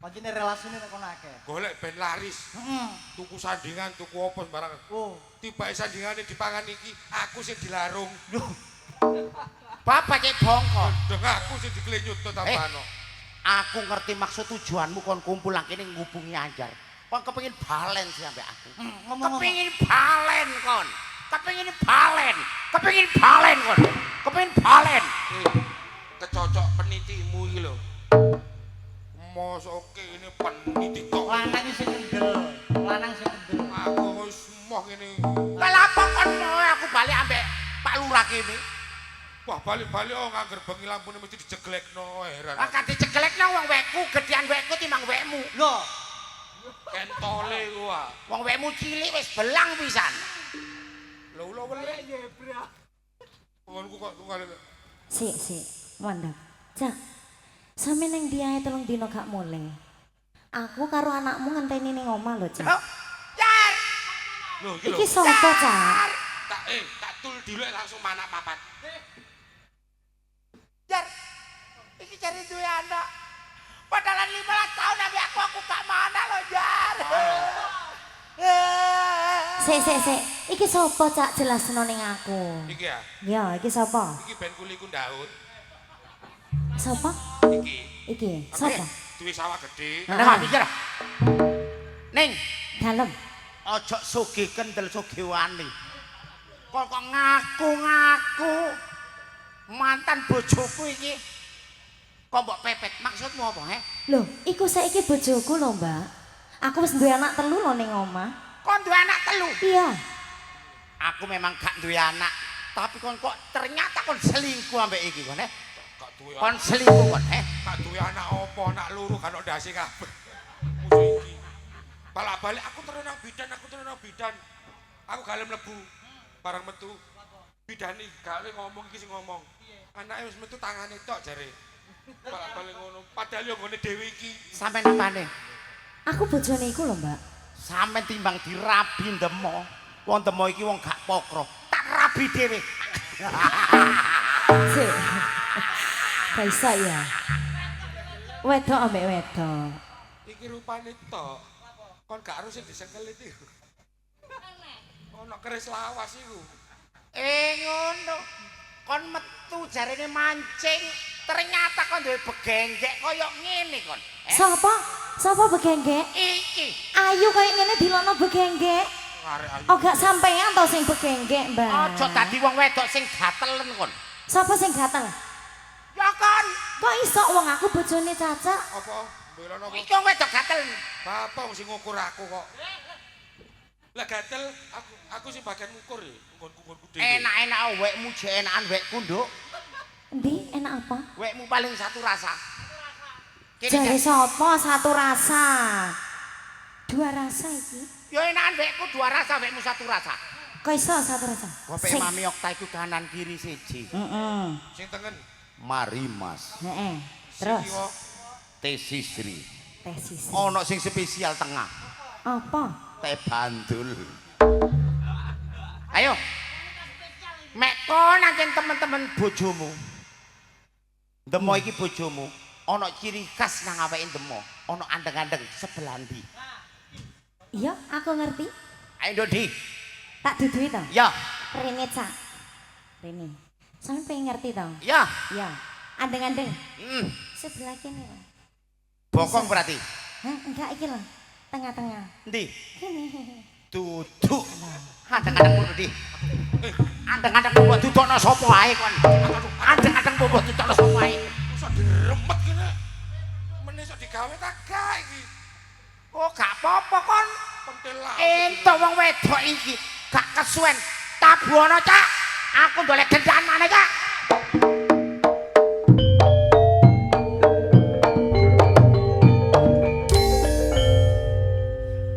Pancene relasine nek kono akeh. Golek ben laris. Heeh. Tuku sandingan, tuku apa sembarang. Oh. Tibake sandingane dipangan iki, aku sing dilarung. Lho, Bapak cek bongko. Deng aku sing diklenyut to tambano. Aku ngerti maksud tujuanmu kon kumpul nang kene ngubungi Anjar. Kon kepengin balen sih ambek aku. ngomong-ngomong. Kepengin balen kon. Kepengin balen. Kepengin balen kon. Kepengin balen. Kecocok penitimu iki lho. Mosok kene peniti tok. Lanang sing kendel. Lanang sing kendel. Aku wis moh ngene. Lah apa kon mau aku balik ambek Pak Lurah kene? Wah, balik-balik ngangger bengi lampune mesti dijeglekno heran. Lah kan diceklekno wong wekku, gedean wekku timbang wekmu. Lho, Kentole ku ah. Wong wekmu cilik wis belang pisan. Lho ulo welek nyebra. Wonku kok tunggal. Sik, mandap. Cak, sampe neng diae 3 dina gak mulih. Aku karo anakmu ngenteni ning omah lho, Cak. Jar. Lho iki lho. Iki sapa, Cak? Tak tul dilek langsung manak papat. cari duwe anak. Padahal 15 tahun nabi aku gak mana lo jar. Sik. Iki sapa cak jelasno ning aku? Iki ya. Ya, iki sapa? Iki ben kuliku Daud. Sapa? Iki. Sapa? Duwe sawah gede. Nek gak pikir. Ning, Dalem. ojo sugih kendel sugih wani. Kok ngaku-ngaku mantan bojoku iki. Kok mbok pepet maksudmu apa, he? Loh, iku saiki bojoku lho, Mbak. Aku wis duwe anak 3 lho ning omah. Kon duwe anak 3. Iya. Aku memang gak duwe anak, tapi kon kok ternyata kon selingkuh ambek iki kon, he? Gak duwe. Kon selingkuh kon, he? Gak duwe anak apa, anak loro kan ndase kabeh. Musuh iki. Balik aku terus nang bidan. Aku galem mlebu. Barang metu. Bidani gawe ngomong iki sing ngomong. Anake wis metu tangane tok jare. Balik ngono. Padahal yo nggone dhewe iki. Sampeyan apane? Aku bojone iku lho, Mbak. Sampeyan timbang dirabi ndemo. Wong ndemo iki wong gak pokro. Tak rabi dhewe. Sik. Kaisa ya. Wedok ambek wedok. Iki rupane tok. Kon gak harus sing disekelit iku. Ono keris lawas iku. Ngono. Kon metu jarene mancing, ternyata kon duwe begenggek koyo ngene kon. Sapa? Sapa begenggek? Iki. Ayu kaya ngene dilono begenggek. Arek-arek. Oh gak sampean to sing begenggek, Mbak. Aja dadi wong wedok sing gatelen kon. Sapa sing gatel? Ya kon. Kok iso wong aku bojone Caca? Apa? Mbelon apa? Iki wong wedok gatelen. Bapak sing ngukur aku kok. Lah gatel aku sing bagian ngukur ya, nggon-nggonku dhewe. Enak-enak wekmu jek enakan wekku, Nduk. Endi enak apa? Wekmu paling satu rasa. Jare sapa satu rasa? 2 rasa iki. Ya enakan wekku 2 rasa, wekmu satu rasa. Kok iso satu rasa? Kope Mami Okta iku kanan kiri siji. Heeh. Sing tengen. Mari Mas. Heeh. Terus Siwa. Teh sisri. tesis. Ono sing spesial tengah. Apa? Teh bandul. Ayo. Mek kon nangken temen-temen bojomu. Demo iki bojomu. Ono ciri khas nang awake demo. Ono andeng-andeng sebelah ndi. Iya, aku ngerti. Ayo Dodi. Tak dudui to. Ya, Rene Cak. Rene. Sampe pengen ngerti to? ya. Iya. Andeng-andeng. Sebelah kene lho. bokong berarti. Hah, enggak iki lho. Tengah-tengah. Ndi? Kene. Duduk. Andeng-andeng kudu di. Andeng-andeng mbok dudukno sapa ae kon. Andeng-andeng mbok dudukno sapa ae. Iso diremet kene. Meneh iso digawe tak gak iki. Oh, gak apa-apa kon. Pentil lah. Entuk wong wedok iki gak kesuwen. Tabuana, Cak. Aku ndolek gendaan maneh, Cak.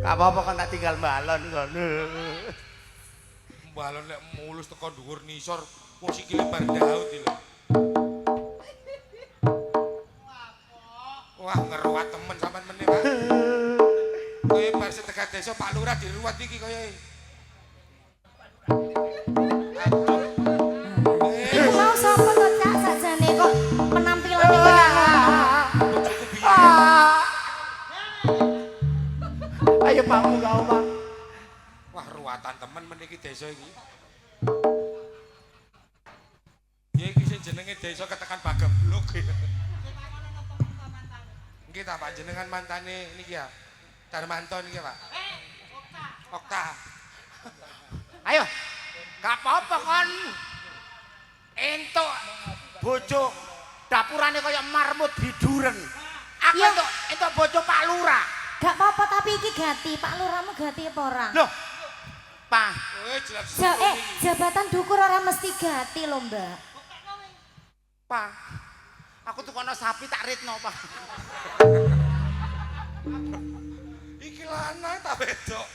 Gak apa-apa kan tak tinggal balon kon. Balon lek mulus teko dhuwur nisor, wong sikile bar Daud iki lho. Wah, ngeruat temen sampean meneh, Pak. Kowe bar setekat desa Pak Lurah diruwat iki koyoe. Iku mau sapa to, Cak? Sajane kok penampilane kaya ngono. Bojoku biyen. Ayo Pak Munggah, Pak. Wah, ruwatan temen meneh iki desa iki. Ya iki sing jenenge desa ketekan Bagebluk. Nggih ta Pak jenengan mantane niki ya. Darmanto niki Pak. Okta. Ayo. Gak apa-apa kon. Entuk bojo dapurane kaya marmut biduren. Aku Ya. entuk bojo Pak Lurah. Gak apa-apa tapi iki gati. Pak Lurahmu gati apa ora? Loh. Pak, Jelas. Jabatan dukur ora mesti gati lho, Mbak. Pak. Aku tukono sapi tak ritno, Pak. Iki lanang ta wedok.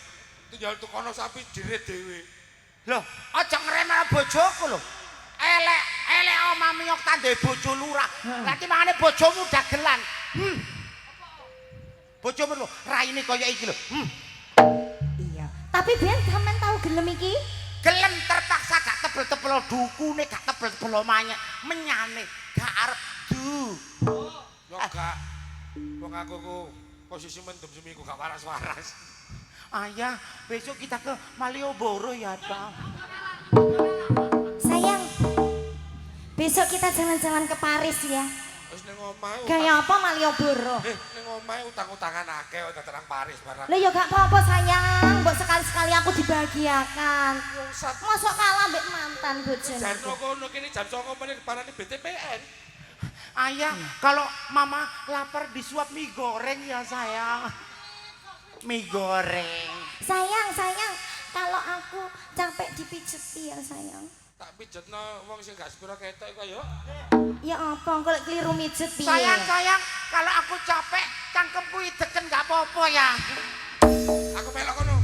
Tinggal tukono sapi dirit dhewe. Loh, aja ngremeh bojoku lho. Elek omah miyok ta ndek bojo lurah. Nanti mangane bojomu dagelan. Bojomu lho, raine kaya iki lho. Iya. Tapi biyen sampean tahu gelem iki? Gelem terpaksa gak tebel-tebel dukune, gak tebel-tebel omahnya, menyane, gak arep adu. Yo gak. Wong aku ku posisi mendem seminggu gak waras-waras. Ayah, besok kita ke Malioboro ya, Pak. Sayang, besok kita jalan-jalan ke Paris ya. Wis ning omahe. Gaya apa Malioboro? Ning omahe utang-utangan akeh kok terang Paris barang. Lah ya gak apa-apa sayang, mbok sekali-sekali aku dibahagiakan. Mosok kalah mbek mantan bojone. Jarno kono kene jam 09.00 menit parane BTPN. Ayah, kalau mama lapar disuap mie goreng ya sayang. Mie goreng. Sayang, kalau aku capek dipijeti ya sayang. Tak pijetno wong sing gak sepira ketok kok yo. Ya apa, engko lek kliru mijet piye? Sayang, kalau aku capek cangkemku ideken gak apa-apa ya. Aku melok kono.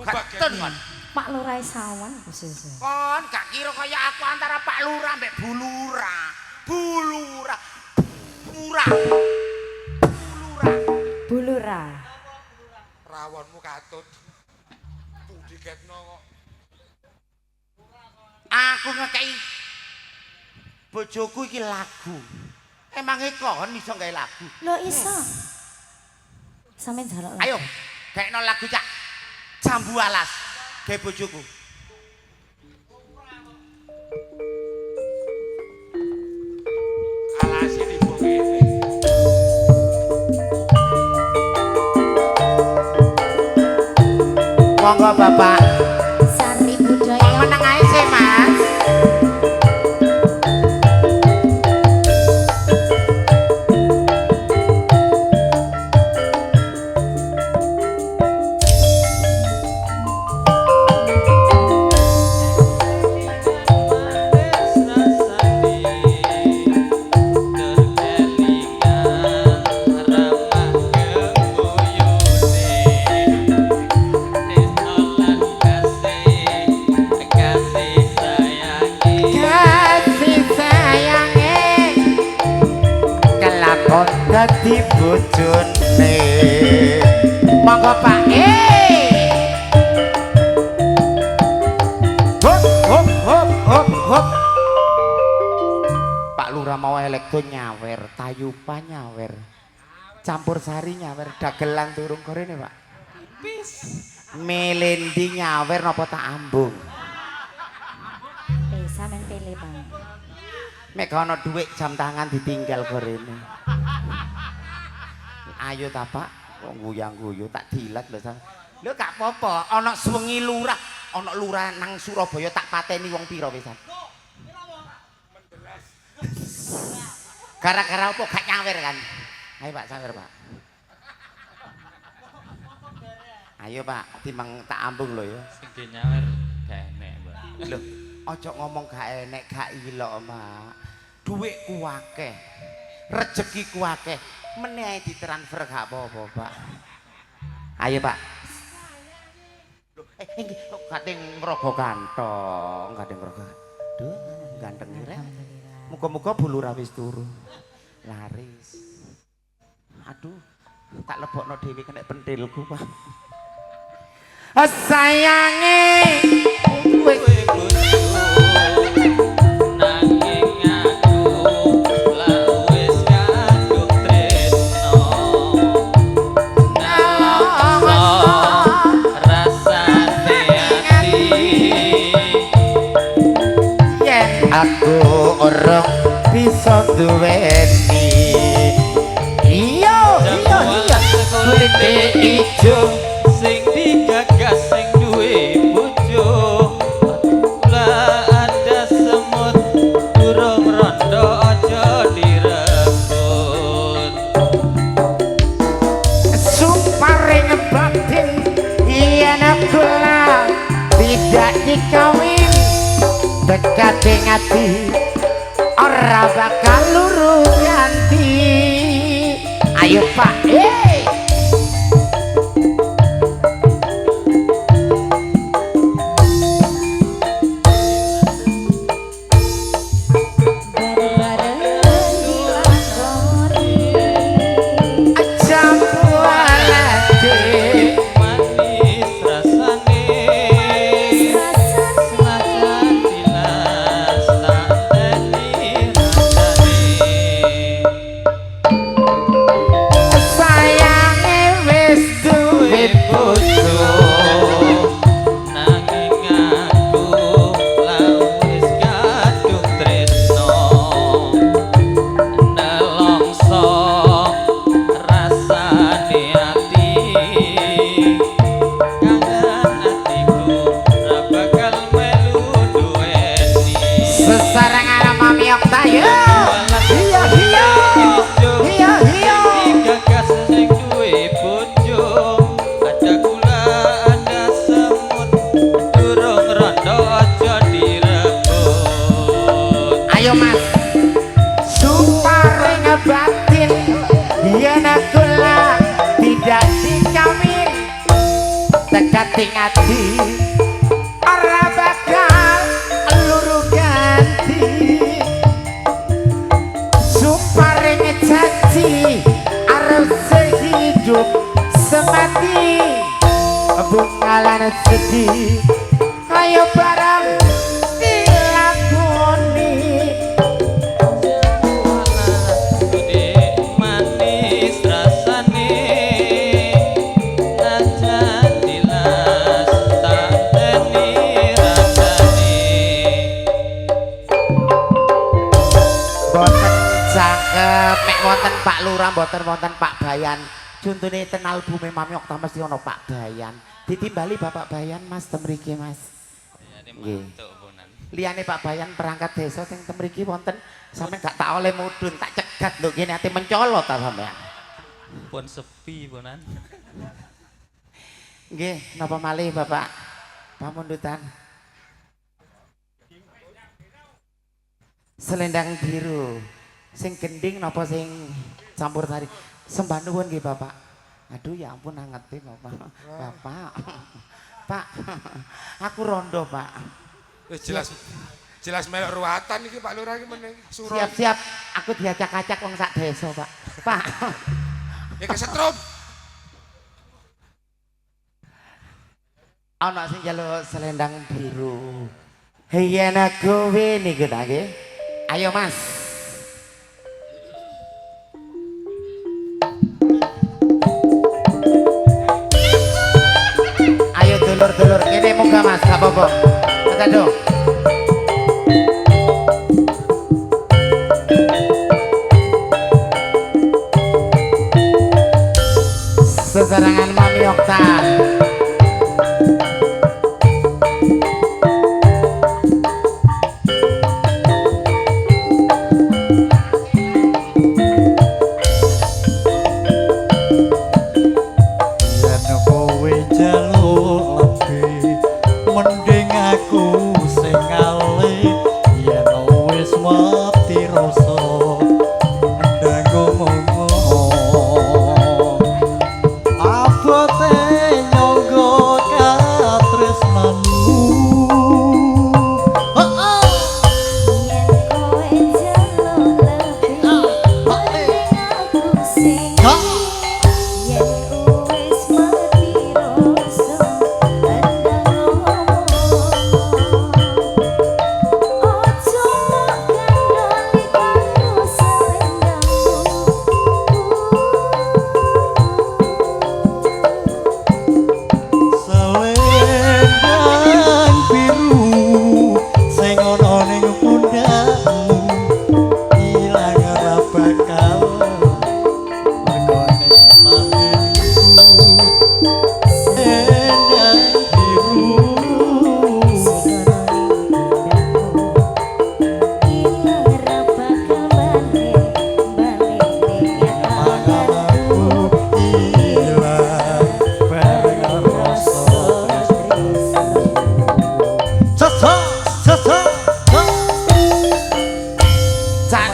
Katon kon. Pak Lurah Sawan khusus. Kon gak kira kaya aku antara Pak Lurah mbek Bu Lurah. Bu Lurah. Rawonmu katut. Diketno kok. Aku ngekei bojoku iki lagu. Emangnya kon iso gawe lagu? Lo iso. Sampe njaluk lagu. Ayo, gaekno lagu cak. Jambu alas gawe bojoku. Alas ini bongene. Monggo Bapak. Sari budaya. Meneng ae sih, Mas. Dadi bojone monggo Pak hop Pak Lurah mau elektro nyawer tayupa nyawer campur sari nyawer dagelan turung korene Pak melendi nyawer napa tak ambung Sampeyan pilih Bang. mek ana dhuwit jam tangan ditinggal korene. Ayo ta Pak, wong guyang-guyu tak dilat lho Sang. Lho gak apa-apa, ana suwengi lurah, ana lurah nang Surabaya tak pateni wong pira pisan. Gara-gara apa gak nyawer kan? Ayo Pak sawer Pak. Ayo Pak, timbang tak ambung lho ya. Sing nyawer gak enek, Mbak. Lho, aja ngomong gak enek, gak ilok, Mbak. Dhuwitku akeh. Rezekiku akeh. Meneh ditransfer gak apa-apa, Pak. Ayo, Pak. Lho, iki kok kating ngrogo kantong, kating ngrogo. Duh, ganteng ireng. Muga-muga Bu Lurah wis turu. Laris. Aduh, tak lebokno dhewe kena pentilku, Pak. Sayange kowe nanging aku lak wis kadung tresno nalokso rasane ati yen aku ora bisa duweni iya kulit ijo sing digagas sing duwe bojo la ada semut durung rondo aja direbut sumparing batin yen aku lah tidak dikawin dekati ngati ora bakal luru ganti ayo Pak manis rasane senajan dilas tak tayo. Iya iya. Iya iya. Gagas sing duwe bojo ada gula ada semut durung rondo aja direbut. Ayo Mas. Sumparing batin yen kula tidak dijamin tekati ngati ora bakal luru ganti. Sumparing janji arep sehidup semati bungalan sedih ayo bareng dilakoni. Gede manis rasane najan dilas tak teni rasane. Boten cakep mek wonten Pak Lurah boten wonten Pak Bayan. Contone ten albume Mami Okta mesti ana Pak Bayan. Ditimbali Bapak Bayan Mas temriki Mas. Nggih. Liyane Pak Bayan perangkat desa sing temriki wonten sampe gak tak oleh mudhun tak cegat lho kene ati mencolot ta sampean. Pun sepi punan. Nggih, napa malih Bapak pamundutan. Selendang biru. Sing gending napa sing campur sari? Sembah nuwun nggih Bapak. Aduh ya ampun angete Bapak. Bapak. Pak. Aku rondo, Pak. Wis jelas melok ruwatan iki Pak Lurah iki meneh suruh. Siap-siap aku diacak-acak wong sak desa, Pak. Pak. Ya kesetrum. Ana sing njaluk selendang biru. Heyana kowe niku ta nggih. Ayo Mas. Ayo dulur-dulur kene munggah Mas, gak apa-apa. Mas Ado. Sesarangan Mami Okta.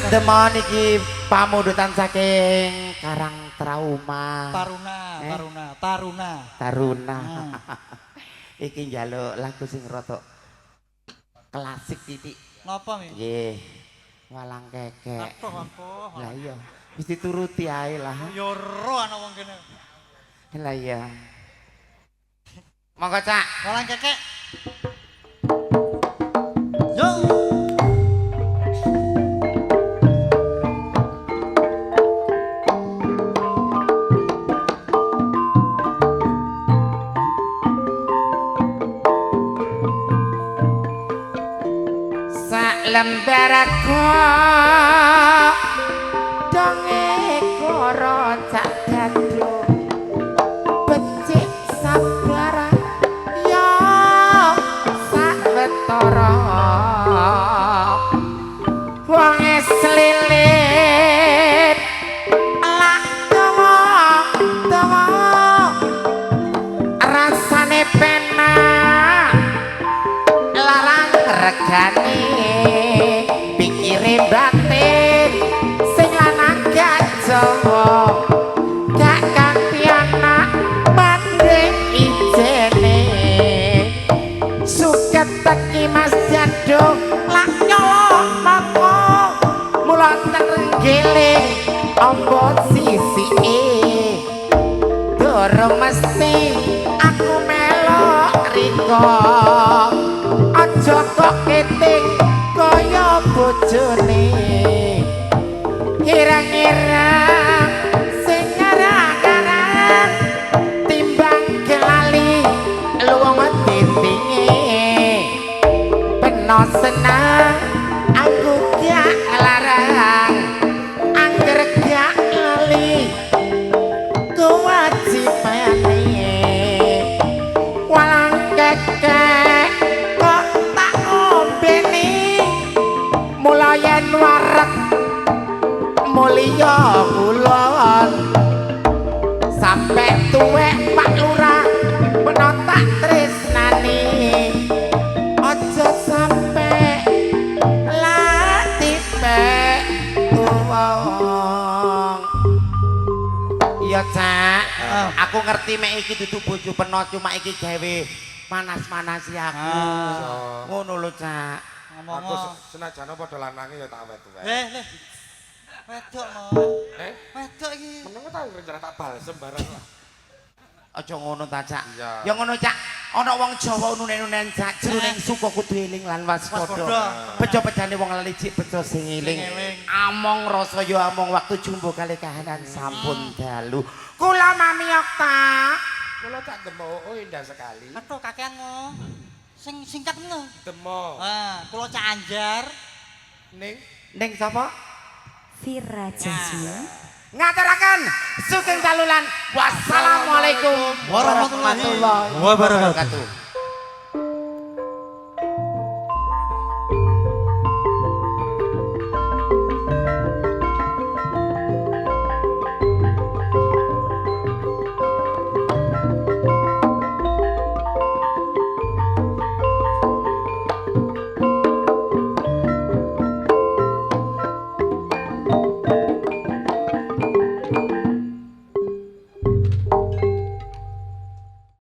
Demon iki pamundutan saking Karang Trauma. Taruna. Iki njaluk lagu sing rada klasik titik. Napa mi? Nggih. Walang kekek. Aduh. Lah iya, wis dituruti ae lah. Yo ro ana wong kene. Lah iya. Monggo Cak. Walang kekek. Yo. Lembar aku donge koro cak dadu becik sabar yo sak wetara wong regane pikire batin sing lanang gak Jawa gak kanthi anak mandhe ijene suket teki Mas Jando lak nyolong mako mula terenggiling ombo sisike durung mesti aku melok riko aja kok keting kaya bojone irang-irang sing ngarang-ngarang timbang kelali luwung titinge peno senang aku gak larang angger gak lali kewajibane walang kekek kok tak ombeni mulayan wareg mulya kulon sampe tuwek Pak Lurah peno tak tresnani aja sampe latipek wong iya Cak aku ngerti mek iki dudu bojo peno cuma iki gawe manas-manasi aku ngono lho Cak Aku senajan padha lanange ya tak awet tuwek. Le. Wedok mo. Wedok iki. Meneng ta rencana tak balsem barang lah. Aja ngono ta Cak. Iya. Ya ngono Cak. Ana wong Jawa nunen-nunen Cak, jroning suku kudu eling lan waspada. Bejo-bejane wong licik bejo sing eling. Among rasa ya among waktu jumbo kali kahanan sampun dalu. Kula Mami Okta. Kula tak demo indah sekali. Aduh kakean mo. Sing singkat ngono. Demo. Kula Cak Anjar. Ning sapa? Vira Jasmine. Ngaturaken sugeng dalulan. Wassalamualaikum warahmatullahi wabarakatuh.